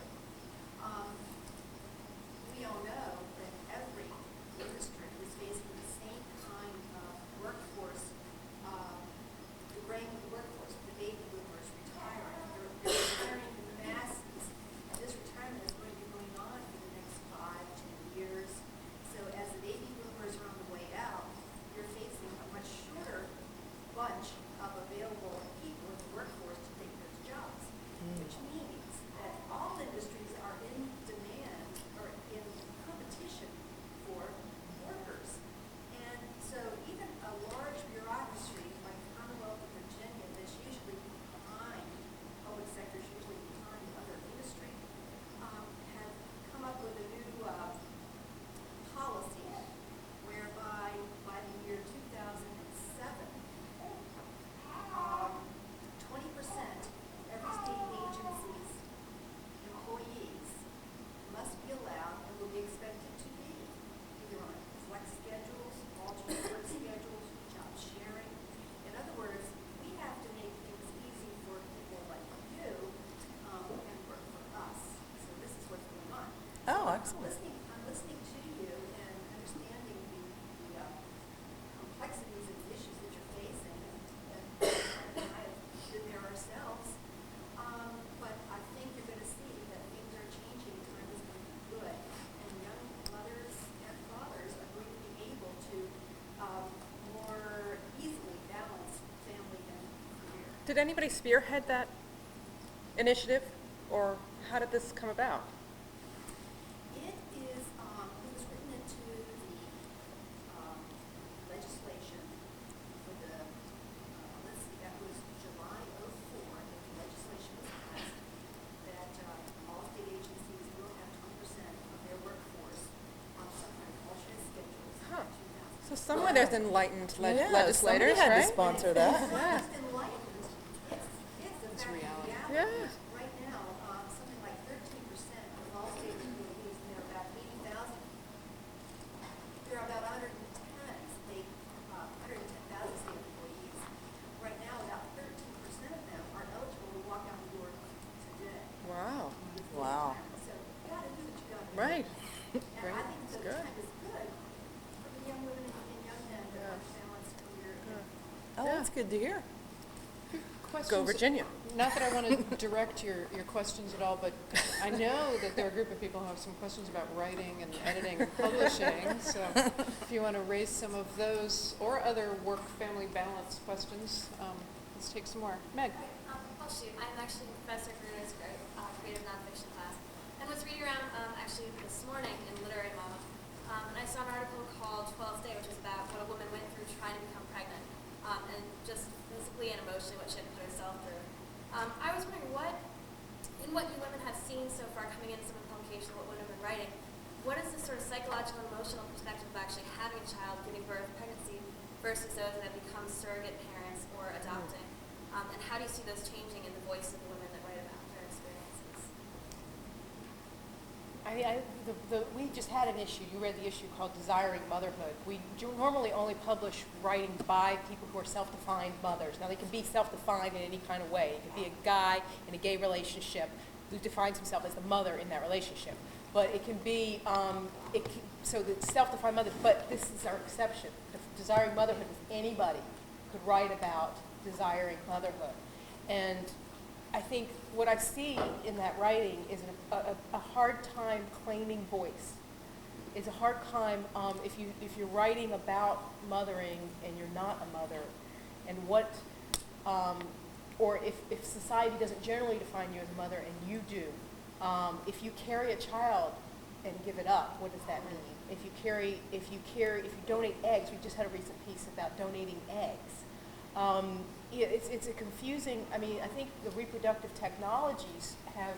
We all know that every industry is facing the same kind of workforce, the graying of the workforce, the baby boomers retiring. They're retiring in the masses, and this retirement is going to be going on for the next 5-10 years. So as the baby boomers are on the way out, you're facing a much shorter bunch of available people in the workforce to take those jobs, which means that all industries are in demand or in competition for workers. And so even a large bureaucracy like the Commonwealth of Virginia, that's usually behind, public sector is usually behind other industry, have come up with a new policy whereby by the year 2007, 20% of every state agency's employees must be allowed and will be expected to be either on flex schedules, alternate work schedules, job sharing. In other words, we have to make things easy for people like you and work for us. So this is what's going on. Oh, I'm excellent. listening to you and understanding the complexities of the issues that you're facing, and I have been there ourselves. But I think you're going to see that things are changing, time is going to be good, and young mothers and fathers are going to be able to more easily balance family and career. Did anybody spearhead that initiative, or how did this come about? It was written into the legislation for the, let's see, that was July of '04, that the legislation was passed, that all state agencies will have 20% of their workforce on some kind of alternate schedules in Huh. 2000. So somewhere there's enlightened Yeah, legislators, somebody had right? to sponsor that. It's not just enlightened, it's a fact reality. of Yeah. Right now, something like 13% of all state employees, and there are about 80,000. There are about 110,000 state employees. Right now, about 13% of them are eligible to walk out the door today. Wow. Wow. So you gotta do what you gotta do. Right. And I think the good. time is good for the young women and young men to have a balanced career. Oh, that's good to hear. Questions? Go Virginia. Not that I want to direct your questions at all, but I know that there are a group of people who have some questions about writing and editing and publishing. So if you want to raise some of those or other work-family balance questions, let's take some more. Meg. I'll shoot. I'm actually in Professor Gruner's creative nonfiction class, and was reading around actually this morning in Literary Mama, and I saw an article called 12th Day, which was about what a woman went through trying to become pregnant, and just physically and emotionally what she had to put herself through. I was wondering in what you women have seen so far coming into some of the publication, what women have been writing, what is the sort of psychological and emotional perspective of actually having a child, giving birth, pregnancy, versus those that have become surrogate parents or adopting? And how do you see those changing in the voice of the women that write about their experiences? We just had an issue, you read the issue called Desiring Motherhood. We normally only publish writing by people who are self-defined mothers. Now, they can be self-defined in any kind of way. It could be a guy in a gay relationship who defines himself as the mother in that relationship. But it can be, so the self-defined mother, but this is our exception. Desiring Motherhood is anybody could write about desiring motherhood. And I think what I see in that writing is a hard time claiming voice. It's a hard time if you're writing about mothering and you're not a mother, and what, or if society doesn't generally define you as a mother and you do. If you carry a child and give it up, what does that mean? If you donate eggs, we just had a recent piece about donating eggs. It's a confusing, I think the reproductive technologies have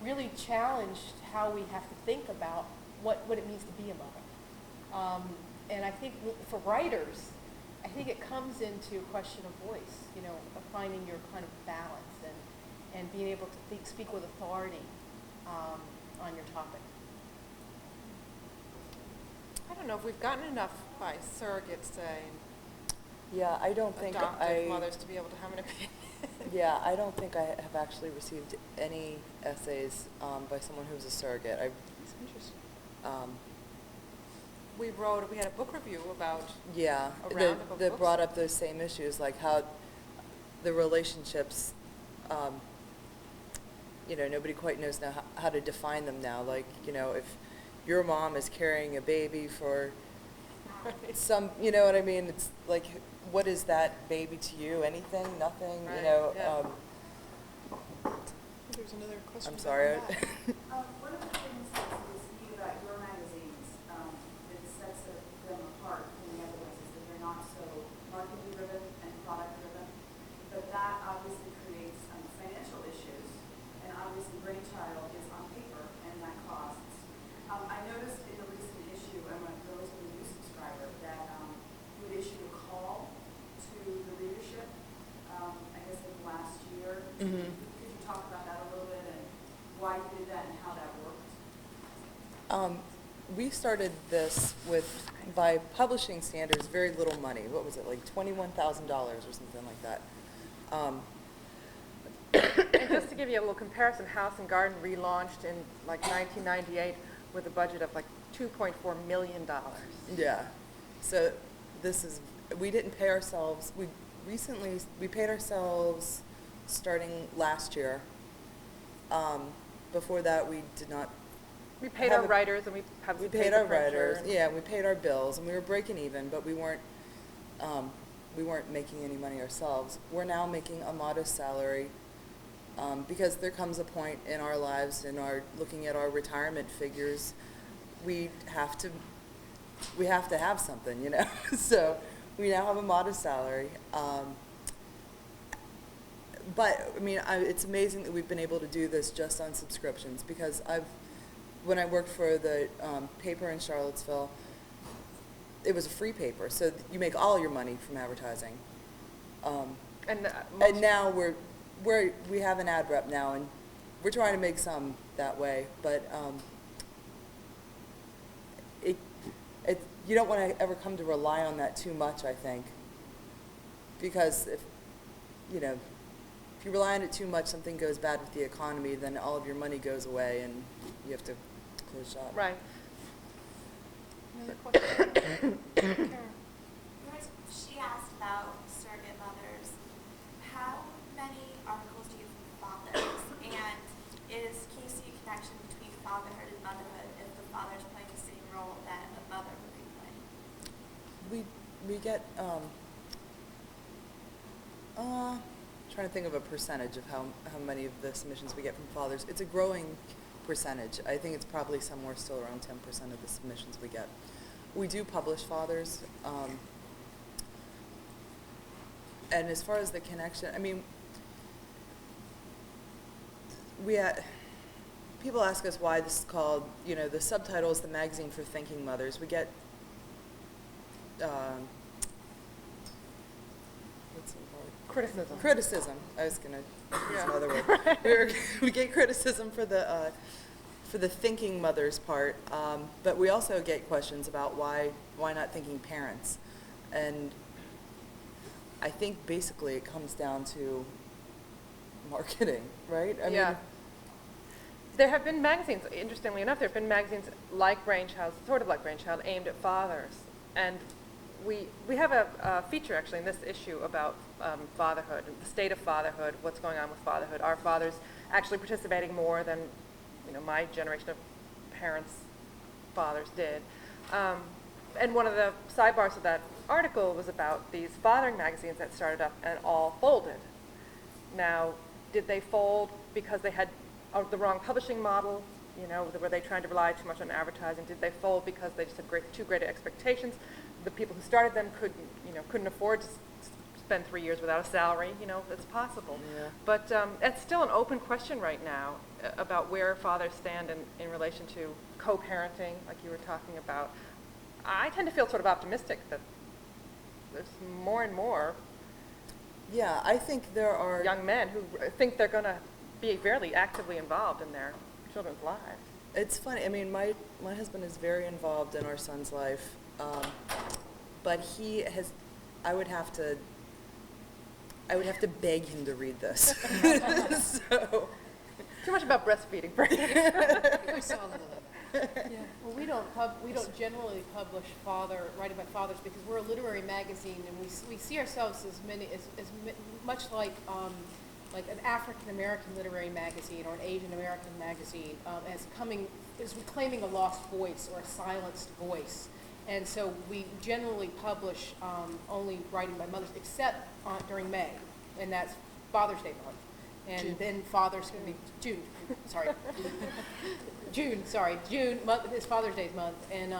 really challenged how we have to think about what it means to be a mother. And I think for writers, I think it comes into a question of voice, of finding your kind of balance and being able to speak with authority on your topic. I don't know if we've gotten enough by surrogates, say, Yeah, I don't think adoptive mothers to be able to have an opinion. Yeah, I don't think I have actually received any essays by someone who's a surrogate. That's interesting. We had a book review about Yeah, a roundup of that books. brought up those same issues, like how the relationships, nobody quite knows now how to define them now. Like, if your mom is carrying a baby for some, you know what I mean? It's like, what is that baby to you? Anything? Nothing? Right, Yeah. There's another question. I'm sorry. One of the things that's neat about your magazines that sets them apart from the other ones is that they're not so marketing driven and product driven, but that obviously creates financial issues, and obviously Brainchild is on paper and that costs. I noticed in a recent issue, I'm a relatively new subscriber, that you would issue a call to the readership, I guess in the last year. Mhm. Could you talk about that a little bit and why you did that and how that worked? We started this by publishing standards, very little money. What was it, like $21,000 or something like that? And just to give you a little comparison, House and Garden relaunched in like 1998 with a budget of like $2.4 million. Yeah. So we didn't pay ourselves. We paid ourselves starting last year. Before that, we did not. We paid our writers and we paid our writers. Yeah, we paid our bills, and we were breaking even, but we weren't making any money ourselves. We're now making a modest salary because there comes a point in our lives, looking at our retirement figures, we have to have something, So we now have a modest salary. But it's amazing that we've been able to do this just on subscriptions, because when I worked for the paper in Charlottesville, it was a free paper, so you make all your money from advertising. And now we have an ad rep now, and we're trying to make some that way, but you don't want to ever come to rely on that too much, I think, because if you rely on it too much, something goes bad with the economy, then all of your money goes away, and you have to close shop. Right. Another question? She asked about surrogate mothers. How many articles do you have from fathers? And is Casey a connection between fatherhood and motherhood if the father's playing the same role that a mother would be playing? We get trying to think of a percentage of how many of the submissions we get from fathers. It's a growing percentage. I think it's probably somewhere still around 10% of the submissions we get. We do publish fathers. And as far as the connection, people ask us why this is called, the subtitle is The Magazine for Thinking Mothers. We get, Criticism. I was going to use another word. We get criticism for for the thinking mother's part, but we also get questions about why not thinking parents. And I think basically it comes down to marketing, right? I Yeah. mean, There have been magazines, interestingly enough, there have been magazines like Brainchild, sort of like Brainchild, aimed at fathers. And we have a feature actually in this issue about fatherhood, the state of fatherhood, what's going on with fatherhood. Are fathers actually participating more than, my generation of parents, fathers did? And one of the sidebars of that article was about these fathering magazines that started up and all folded. Now, did they fold because they had the wrong publishing model? Were they trying to rely too much on advertising? Did they fold because they just had too great expectations? The people who started them couldn't afford to spend 3 years without a salary. It's possible. Yeah. But it's still an open question right now about where fathers stand in relation to co-parenting, like you were talking about. I tend to feel sort of optimistic that there's more and more yeah, I think there are young men who think they're going to be fairly actively involved in their children's lives. It's funny. I mean, my husband is very involved in our son's life, but he has. I would have to beg him to read this. So. Too much about breastfeeding. We saw a little of that. Yeah. Well, we don't generally publish writing by fathers because we're a literary magazine, and we see ourselves as much like an African American literary magazine or an Asian American magazine as reclaiming a lost voice or a silenced voice. And so we generally publish only writing by mothers, except during May, and that's Father's Day month. And June. Then fathers can be June. June is Father's Day month, and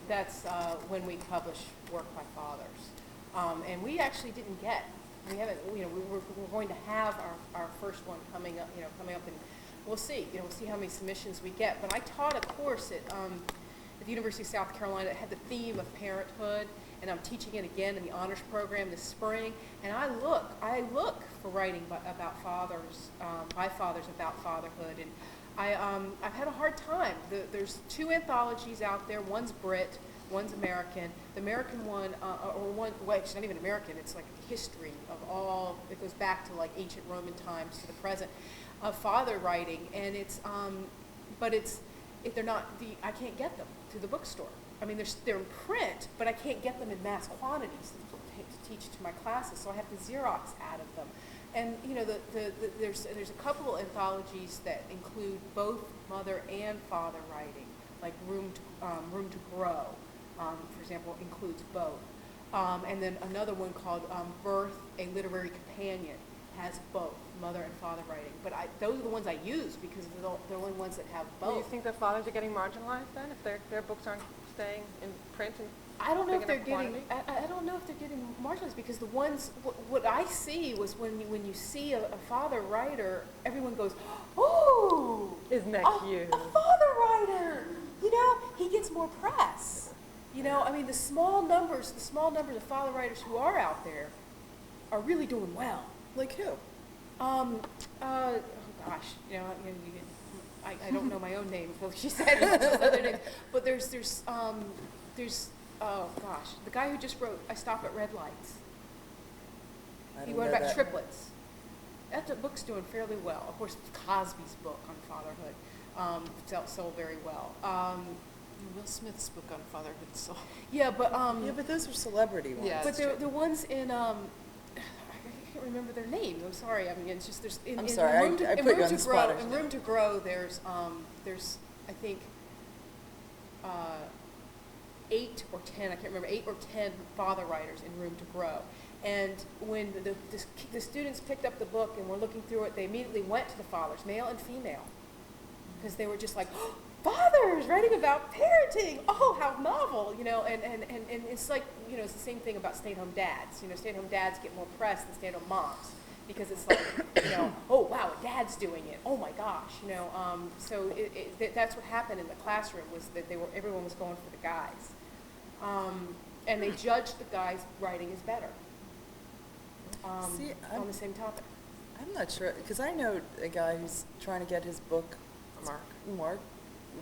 that's when we publish work by fathers. And we actually didn't get. We haven't. We're going to have our first one coming up. Coming up, and we'll see. We'll see how many submissions we get. But I taught a course at the University of South Carolina that had the theme of parenthood, and I'm teaching it again in the honors program this spring. And I look for writing about fathers, by fathers about fatherhood, and I've had a hard time. There's 2 anthologies out there. One's Brit, one's American. The American one, it's not even American. It's like a history of all. It goes back to like ancient Roman times to the present of father writing, and they're not. I can't get them to the bookstore. I mean, they're in print, but I can't get them in mass quantities to teach to my classes, so I have to Xerox out of them. And there's a couple anthologies that include both mother and father writing, like Room to Grow, for example, includes both. And then another one called Birth, a Literary Companion, has both mother and father writing. But those are the ones I use because they're the only ones that have both. Do you think that fathers are getting marginalized then, if their books aren't staying in print? I don't know if they're getting. I don't know if they're getting marginalized because the ones what I see was when you see a father writer, everyone goes, "Oh, isn't that cute? A father writer! He gets more press. I mean, the small numbers of father writers who are out there are really doing well. Like who? Oh gosh, I don't know my own name. She said other names, but there's oh gosh, the guy who just wrote "I Stop at Red Lights." He wrote about triplets. That book's doing fairly well. Of course, Cosby's book on fatherhood sold very well. Will Smith's book on fatherhood sold. Yeah, but but those are celebrity ones. Yeah, but the ones in I can't remember their name. I'm sorry. I mean, it's just there's. I'm sorry. I put you on the spot. In Room to Grow, there's I think 8 or 10. I can't remember 8 or 10 father writers in Room to Grow. And when the students picked up the book and were looking through it, they immediately went to the fathers, male and female, because they were just like, oh, fathers writing about parenting. Oh, how novel, and it's like, it's the same thing about stay-at-home dads. Stay-at-home dads get more press than stay-at-home moms because it's like, oh, wow, a dad's doing it. Oh my gosh, so that's what happened in the classroom was that everyone was going for the guys. And they judged the guy's writing as better on the same topic. I'm not sure, because I know a guy who's trying to get his book, Mark,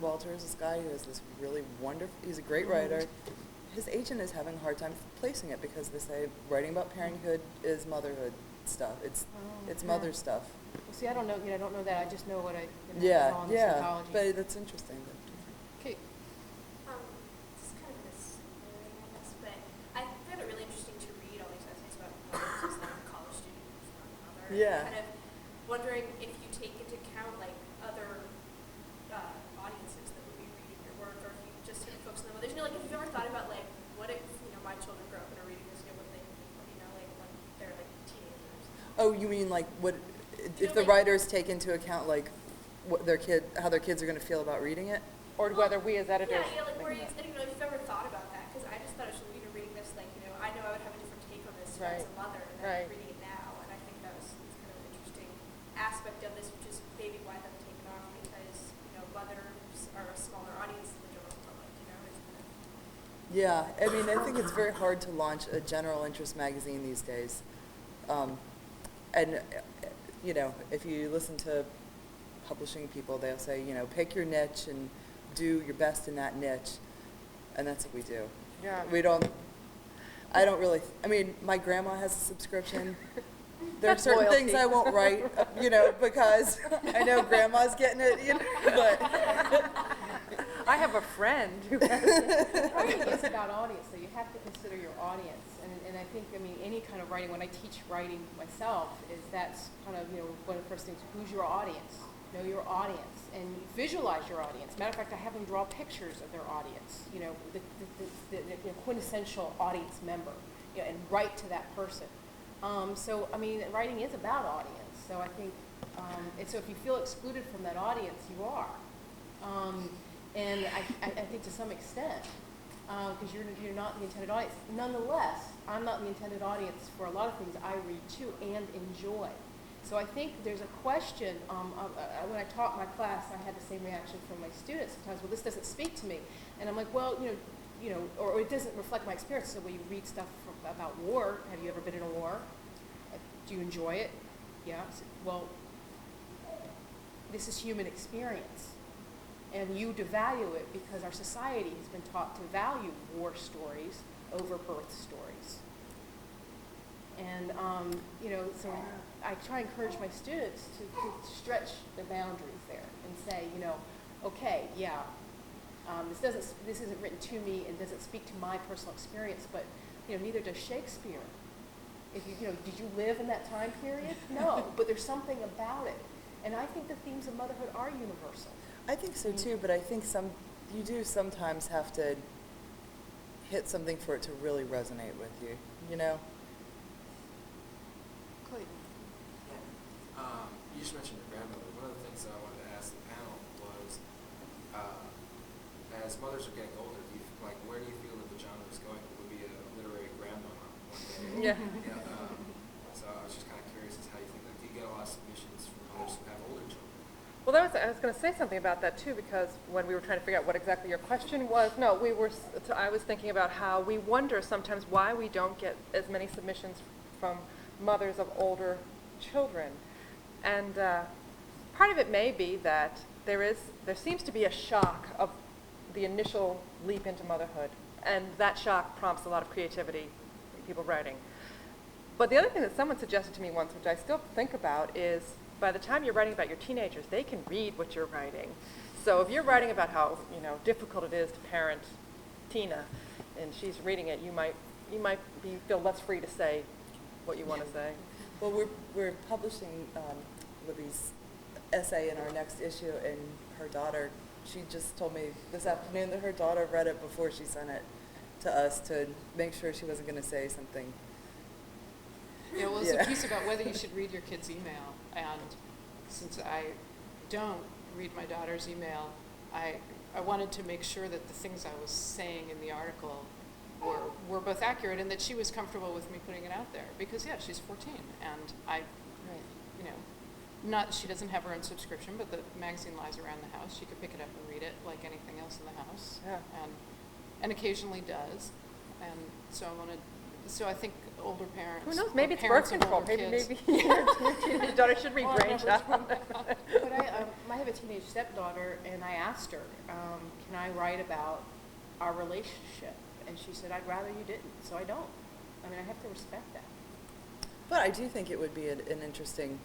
Walter is this guy who has this really wonderful, he's a great writer. His agent is having a hard time placing it because they say writing about parenthood is motherhood stuff. It's mother stuff. Well, see, I don't know, I don't know that, I just know what I, Yeah, saw in the yeah, psychology. but that's interesting. Kate? This is kind of misleading, I guess, but I found it really interesting to read all these essays about mothers as like a college student who's not a mother. Yeah. Kind of wondering if you take into account like other audiences that would be reading your work, or if you just sort of focus on the mothers. Like if you've ever thought about like, what if my children grow up and are reading this, what they, like when they're like teenagers. Oh, you mean like what, if the like- writers take into account like what how their kids are going to feel about reading it? Or whether we as editors. Yeah, like where you, if you've ever thought about that, because I just thought it was really reading this, like, I know I would have a different take on this as a mother than reading it now, and I think that was kind of an interesting aspect of this, which is maybe why they've taken off, because, mothers are a smaller audience than the general public, it's kind of. Yeah, I mean, I think it's very hard to launch a general interest magazine these days. And, if you listen to publishing people, they'll say, pick your niche and do your best in that niche. And that's what we do. Yeah. I don't really, my grandma has a subscription. There are certain Loyalty. things I won't write, because I know grandma's getting it, but. I have a friend who has writing is about audience, so you have to consider your audience. And I think, any kind of writing, when I teach writing myself, that's kind of, one of the first things, who's your audience? Know your audience and visualize your audience. Matter of fact, I have them draw pictures of their audience, the quintessential audience member, and write to that person. So, writing is about audience. So I think, and so if you feel excluded from that audience, you are. And I think to some extent, because you're not the intended audience. Nonetheless, I'm not the intended audience for a lot of things I read too and enjoy. So I think there's a question, when I taught my class, I had the same reaction from my students sometimes, well, this doesn't speak to me. And I'm like, well, or it doesn't reflect my experience. So when you read stuff about war, have you ever been in a war? Do you enjoy it? Yeah. So, well, this is human experience. And you devalue it because our society has been taught to value war stories over birth stories. And, so I try to encourage my students to stretch the boundaries there and say, okay, yeah, this isn't written to me and doesn't speak to my personal experience, but, neither does Shakespeare. If did you live in that time period? No, but there's something about it. And I think the themes of motherhood are universal. I think so too, but I think you do sometimes have to hit something for it to really resonate with you, Clayton? You just mentioned your grandmother. One of the things that I wanted to ask the panel was, as mothers are getting older, where do you feel that the genre is going? Would be a literary grandmama one day? Yeah. So I was just kind of curious as how you think that. Do you get a lot of submissions from mothers who have older children? Well, I was going to say something about that too, because when we were trying to figure out what exactly your question was, I was thinking about how we wonder sometimes why we don't get as many submissions from mothers of older children. And part of it may be that there seems to be a shock of the initial leap into motherhood, and that shock prompts a lot of creativity in people writing. But the other thing that someone suggested to me once, which I still think about, is by the time you're writing about your teenagers, they can read what you're writing. So if you're writing about how difficult it is to parent Tina, and she's reading it, you might feel less free to say what you want to say. Well, we're publishing Libby's essay in our next issue, and her daughter, she just told me this afternoon that her daughter read it before she sent it to us to make sure she wasn't going to say something. Yeah, well, it's a piece about whether you should read your kid's email. And since I don't read my daughter's email, I wanted to make sure that the things I was saying in the article were both accurate and that she was comfortable with me putting it out there. Because, yeah, she's 14, and she doesn't have her own subscription, but the magazine lies around the house. She could pick it up and read it like anything else in the house, and occasionally does. And so I wanted So I think older parents. Who knows, or maybe it's birth parents of control, older maybe kids. your teenage daughter should read Well, I Brain never Child. But I have a teenage stepdaughter, and I asked her, can I write about our relationship? And she said, I'd rather you didn't, so I don't. I mean, I have to respect that. But I do think it would be an interesting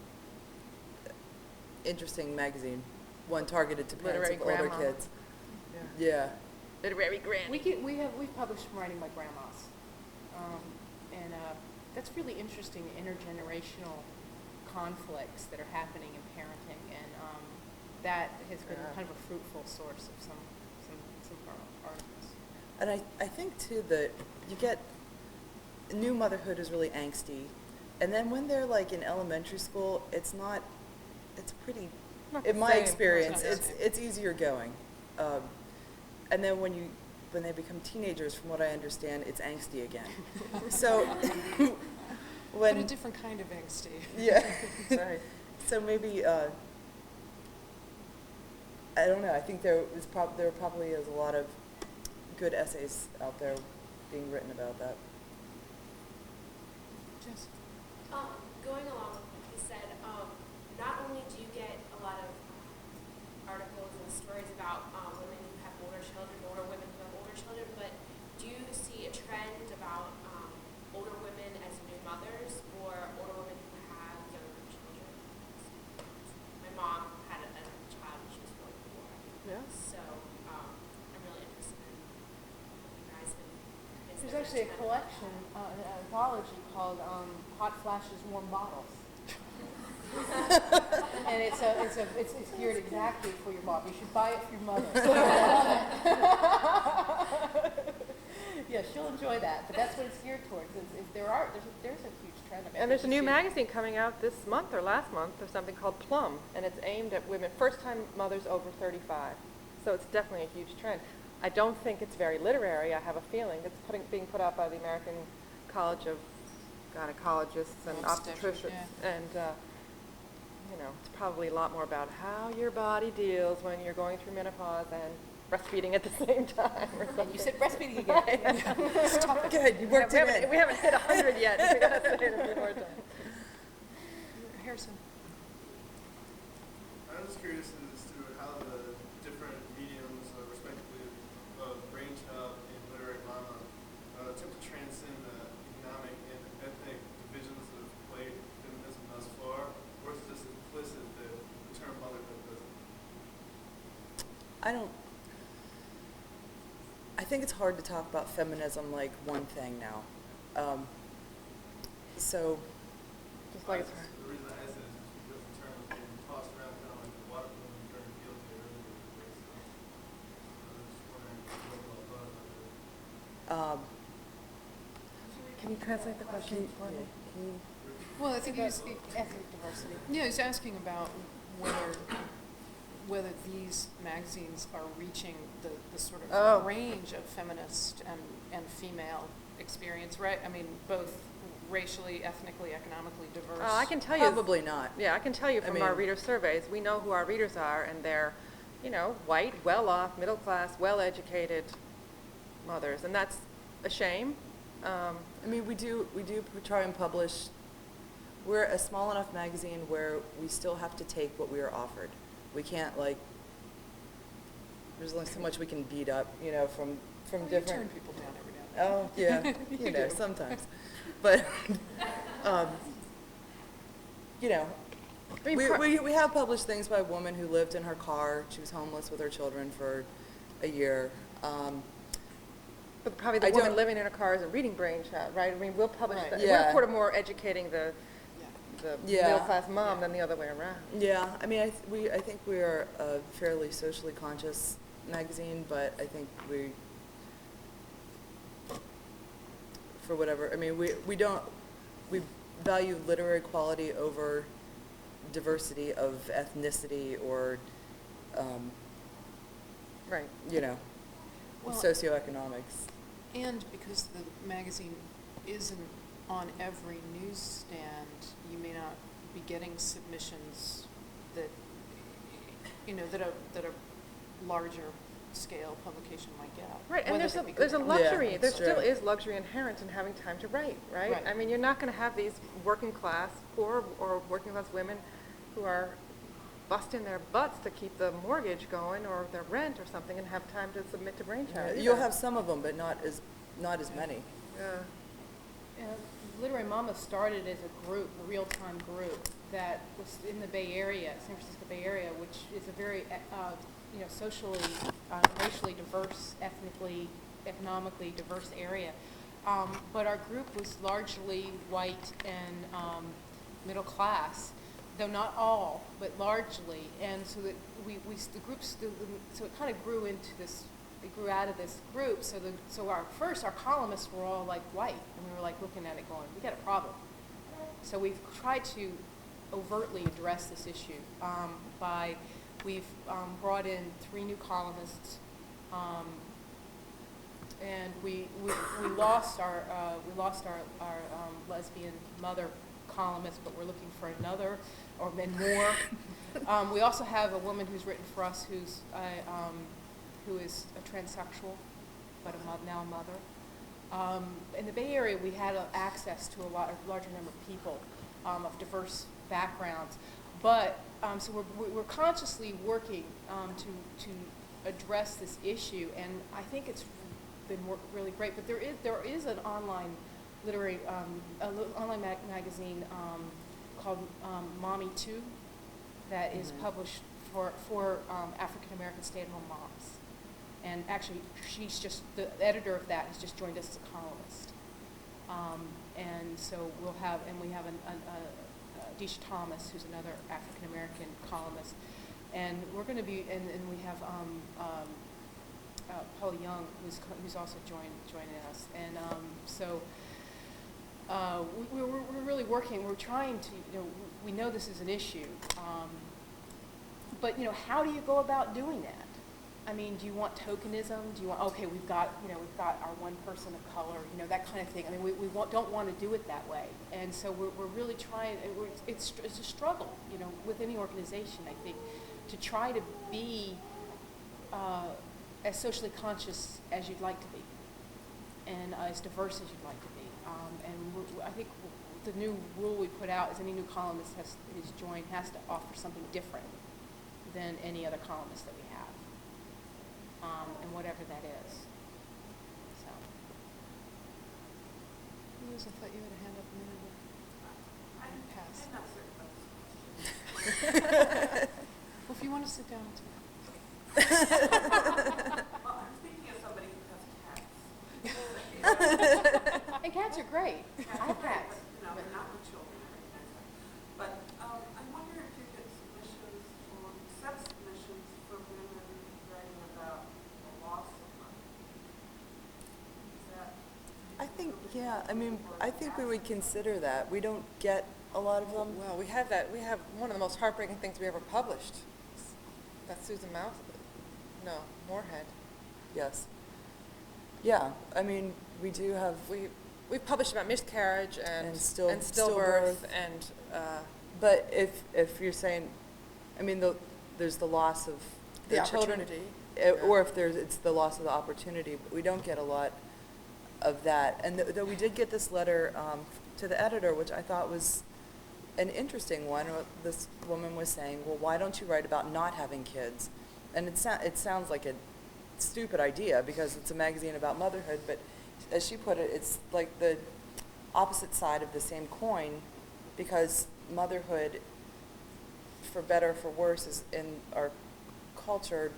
magazine, one targeted to parents Literary of older grandma. kids. Yeah. Literary granny. We've published some writing by grandmas, and that's really interesting, intergenerational conflicts that are happening in parenting, and that has been Yeah. kind of a fruitful source of some of our articles. And I think too that you get new motherhood is really angsty, and then when they're like in elementary school, it's pretty. Not the In my same. experience, It's not the same. it's easier going, and then when they become teenagers, from what I understand, it's angsty again. So But a different kind of angsty. yeah, sorry. So maybe I don't know. I think there probably is a lot of good essays out there being written about that. Jess? Going along with what you said, not only do you get a lot of articles and stories about women who have older children, older women who have older children, but do you see a trend about older women as new mothers or older women who have younger children? My mom had a child when she was 44. Yeah. So I'm really interested in what you guys have. There's actually a collection, an anthology called Hot Flashes, Warm Bottles. And it's geared exactly for your mom. You should buy it for your mother. Yeah, she'll enjoy that, but that's what it's geared towards. There's a huge trend of it. And there's a new magazine coming out this month or last month. There's something called Plum, and it's aimed at women, first-time mothers over 35. So it's definitely a huge trend. I don't think it's very literary. I have a feeling it's being put out by the American College of Gynecologists and Obstetrics, Obstetricians, and it's probably a lot more about how your body deals when you're going through menopause and breastfeeding at the same time, or something. You said breastfeeding again. Stop it. Good, you worked it in. We haven't hit 100 yet. We gotta say it a few more times. Harrison? I was curious as to how the different mediums, respectively, of brainchild and literary mama attempt to transcend the economic and ethnic divisions that have plagued feminism thus far, or is it just implicit that the term motherhood doesn't? I think it's hard to talk about feminism like one thing now. So, Just like it's The reason I ask that is because the term has been tossed around kind of like the water balloon during field day earlier today. So I was just wondering what you all thought about it. Can you translate the question for me? Well, I think he's Ethnic diversity. Yeah, he's asking about whether these magazines are reaching the sort of Oh. range of feminist and female experience, right? I mean, both racially, ethnically, economically diverse. I can tell you. probably not. Yeah, I can tell you I from our mean- reader surveys, we know who our readers are, and they're, white, well-off, middle-class, well-educated mothers, and that's a shame. I mean, we do try and publish. We're a small enough magazine where we still have to take what we are offered. We can't there's only so much we can beat up, from Well, you different. turn people down every now and then. Oh, yeah, You do. sometimes. But, I mean, we have published things by a woman who lived in her car. She was homeless with her children for a year. But probably the I woman don't- living in her car isn't reading Brain Child, right? I mean, we'll publish Right. that. Yeah. We're sort of more educating the Yeah. middle-class mom than the other way around. Yeah, I mean, I think we are a fairly socially conscious magazine, but I think we, for whatever, I mean, we value literary quality over diversity of ethnicity or, Right. Well, socioeconomics. And because the magazine isn't on every newsstand, you may not be getting submissions that, that a larger scale publication might get. Right, and Whether there's they a, be good there's a or not. luxury, Yeah, there it's still true. is luxury inherent in having time to write, right? Right. I mean, you're not going to have these working class, poor or working class women who are busting their butts to keep the mortgage going or their rent or something and have time to submit to Brainchild. You'll either. have some of them, but not as many. Yeah. Literary Mama started as a group, a real-time group that was in the Bay Area, San Francisco Bay Area, which is a very, socially, racially diverse, ethnically, economically diverse area. But our group was largely white and middle class, though not all, but largely. And so that the groups, so it kind of grew into this. It grew out of this group. So our columnists were all like white, and we were like looking at it, going, "We got a problem." So we've tried to overtly address this issue we've brought in 3 new columnists, and we lost our lesbian mother columnist, but we're looking for another and more. We also have a woman who's written for us who is a transsexual, but now a mother. In the Bay Area, we had access to a larger number of people of diverse backgrounds, but so we're consciously working to address this issue, and I think it's been really great. But there is an online literary online magazine called Mommy Too that is published for African American stay-at-home moms. And actually, she's just, the editor of that has just joined us as a columnist. And so we have Deisha Thomas, who's another African-American columnist. And we're going to be, and we have Paula Young, who's also joining us. And so we're really working, we're trying to, we know this is an issue. But, how do you go about doing that? I mean, do you want tokenism? Do you want, okay, we've got our one person of color, that kind of thing. I mean, we don't want to do it that way. And so we're really trying, it's a struggle, with any organization, I think, to try to be as socially conscious as you'd like to be and as diverse as you'd like to be. I think the new rule we put out is any new columnist who's joined has to offer something different than any other columnist that we have. And whatever that is. So. Liz, I thought you had a hand up a minute ago. Pass. I'm not certain. Well, if you want to sit down, it's Well, I'm thinking of somebody who has cats. And cats are great. I have cats. But not with children. But I wonder if you get submissions or accept submissions from women writing about the loss of money. Is that? I think we would consider that. We don't get a lot of them. Well, we have one of the most heartbreaking things we ever published. That's Susan Moorhead. Yes. Yeah, we do have. We've published about miscarriage and stillbirth. stillbirth and. But if you're saying, there's the loss of The children, opportunity. or if it's the loss of the opportunity, but we don't get a lot of that. And though we did get this letter to the editor, which I thought was an interesting one. This woman was saying, well, why don't you write about not having kids? And it sounds like a stupid idea because it's a magazine about motherhood, but as she put it, it's like the opposite side of the same coin, because motherhood, for better or for worse, is in our culture,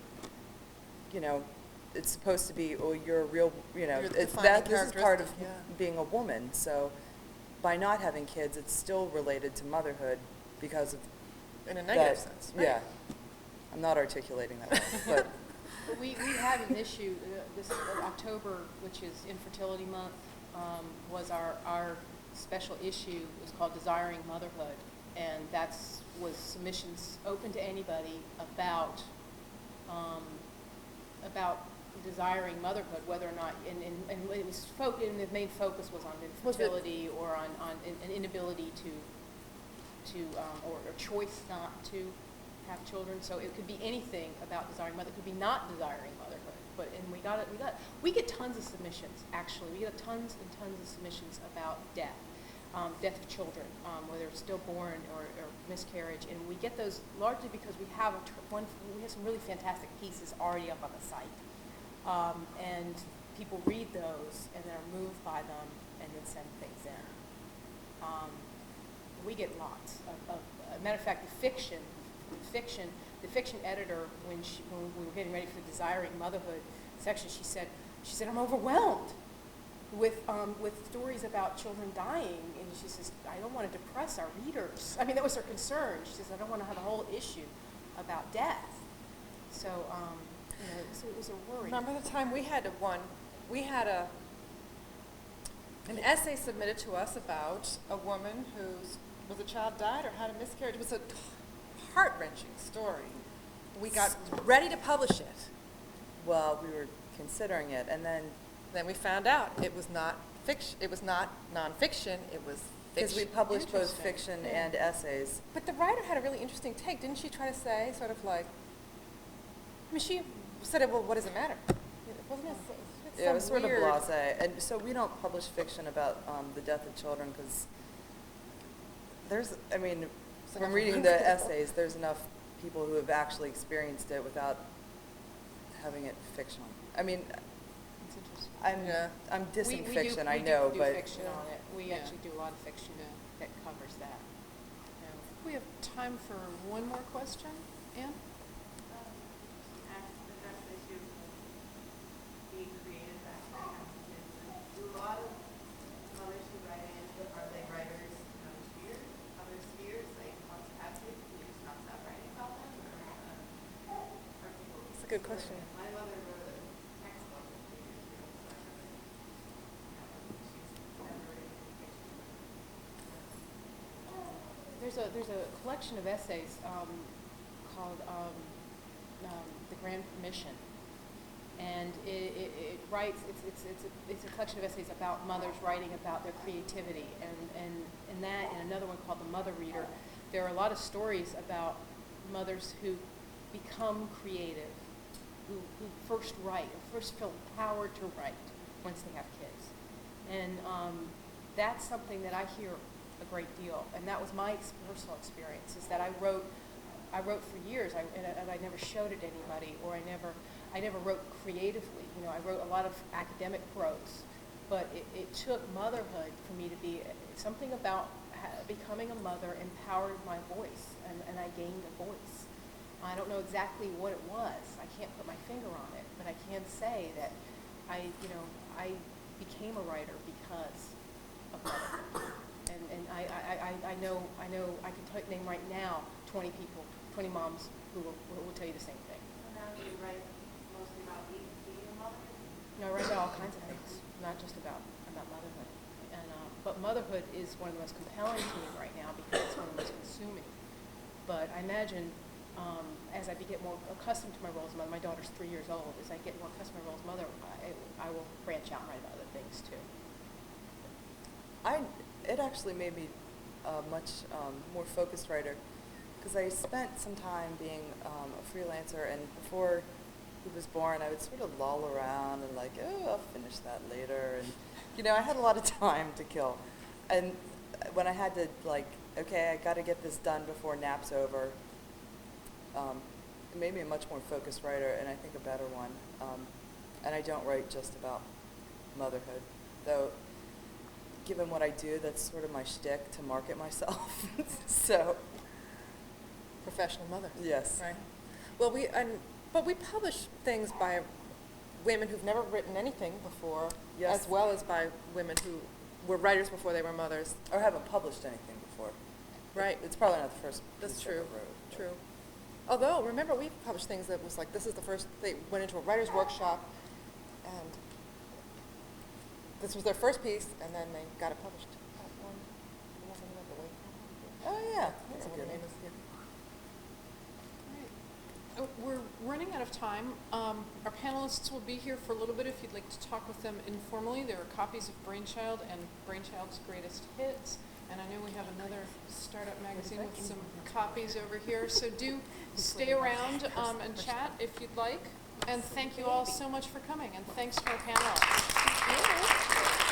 it's supposed to be, oh, you're a real, it's that this is part of being a woman. So by not having kids, it's still related to motherhood because of in a negative sense, right? Yeah. I'm not articulating that well, But we had an issue, this October, which is Infertility Month, was our special issue. It was called Desiring Motherhood, and was submissions open to anybody about desiring motherhood, whether or not, and it was and the main focus was on infertility or on an inability to or choice not to have children, so it could be anything about desiring mother. It could be not desiring motherhood. But we get tons of submissions. Actually, we get tons and tons of submissions about death, death of children, whether it's stillborn or miscarriage, and we get those largely because we have we have some really fantastic pieces already up on the site, and people read those and they're moved by them and then send things in. We get lots of matter of fact, the fiction editor, when we were getting ready for the Desiring Motherhood section, she said, I'm overwhelmed with stories about children dying, and she says, I don't want to depress our readers. I mean, that was her concern. She says, I don't want to have a whole issue about death. So, it was a worry. Remember the time we had an essay submitted to us about a woman whose child died or had a miscarriage. It was a heart-wrenching story. We got ready to publish it. Well, we were considering it, and then we found out it was not fiction. It was not nonfiction. It was fiction. Because we published both fiction and essays. But the writer had a really interesting take. Didn't she try to say, sort of like, I mean, she said, well, what does it matter? Wasn't it? Yeah, it was sort of blasé. And so we don't publish fiction about the death of children because from reading the essays, there's enough people who have actually experienced it without having it fictional. I mean, it's interesting. I'm dissing fiction, I know, but but fiction on it. We actually do a lot of fiction that covers that. We have time for one more question. Anne? Good question. My mother wrote a textbook a few years ago, so I never There's a collection of essays called The Grand Permission, and it writes. It's a collection of essays about mothers writing about their creativity, and another one called The Mother Reader. There are a lot of stories about mothers who become creative, who first write, or first feel empowered to write once they have kids. And that's something that I hear a great deal. And that was my personal experience, is that I wrote for years, and I never showed it to anybody, or I never wrote creatively. I wrote a lot of academic prose, but it took motherhood for me to be, something about becoming a mother empowered my voice, and I gained a voice. I don't know exactly what it was. I can't put my finger on it, but I can say that I became a writer because of motherhood. And I know I can name right now 20 people, 20 moms who will tell you the same thing. So now do you write mostly about being a mother? No, I write about all kinds of things, not just about motherhood. And but motherhood is one of the most compelling to me right now because it's one of the most consuming. But I imagine as I get more accustomed to my role as a mother, my daughter's 3 years old, as I get more accustomed to my role as a mother, I will branch out and write about other things too. It actually made me a much more focused writer because I spent some time being a freelancer, and before he was born, I would sort of loll around and I'll finish that later, and I had a lot of time to kill. And when I had to okay, I got to get this done before nap's over, it made me a much more focused writer, and I think a better one. And I don't write just about motherhood, though. Given what I do, that's sort of my shtick to market myself. So, Professional mother. yes. Right. Well, we publish things by women who've never written anything before, Yes. as well as by women who were writers before they were mothers. Or haven't published anything before. Right. It's probably not the first. That's piece I true. ever wrote. True. Although, remember, we published things that was like, this is the first, they went into a writer's workshop, and this was their first piece, and then they got it published. Oh yeah, that's a good one. We're running out of time. Our panelists will be here for a little bit if you'd like to talk with them informally. There are copies of Brainchild and Brainchild's Greatest Hits And I know we have another startup magazine with some copies over here. So do stay around and chat if you'd like. And thank you all so much for coming. And thanks to our panel.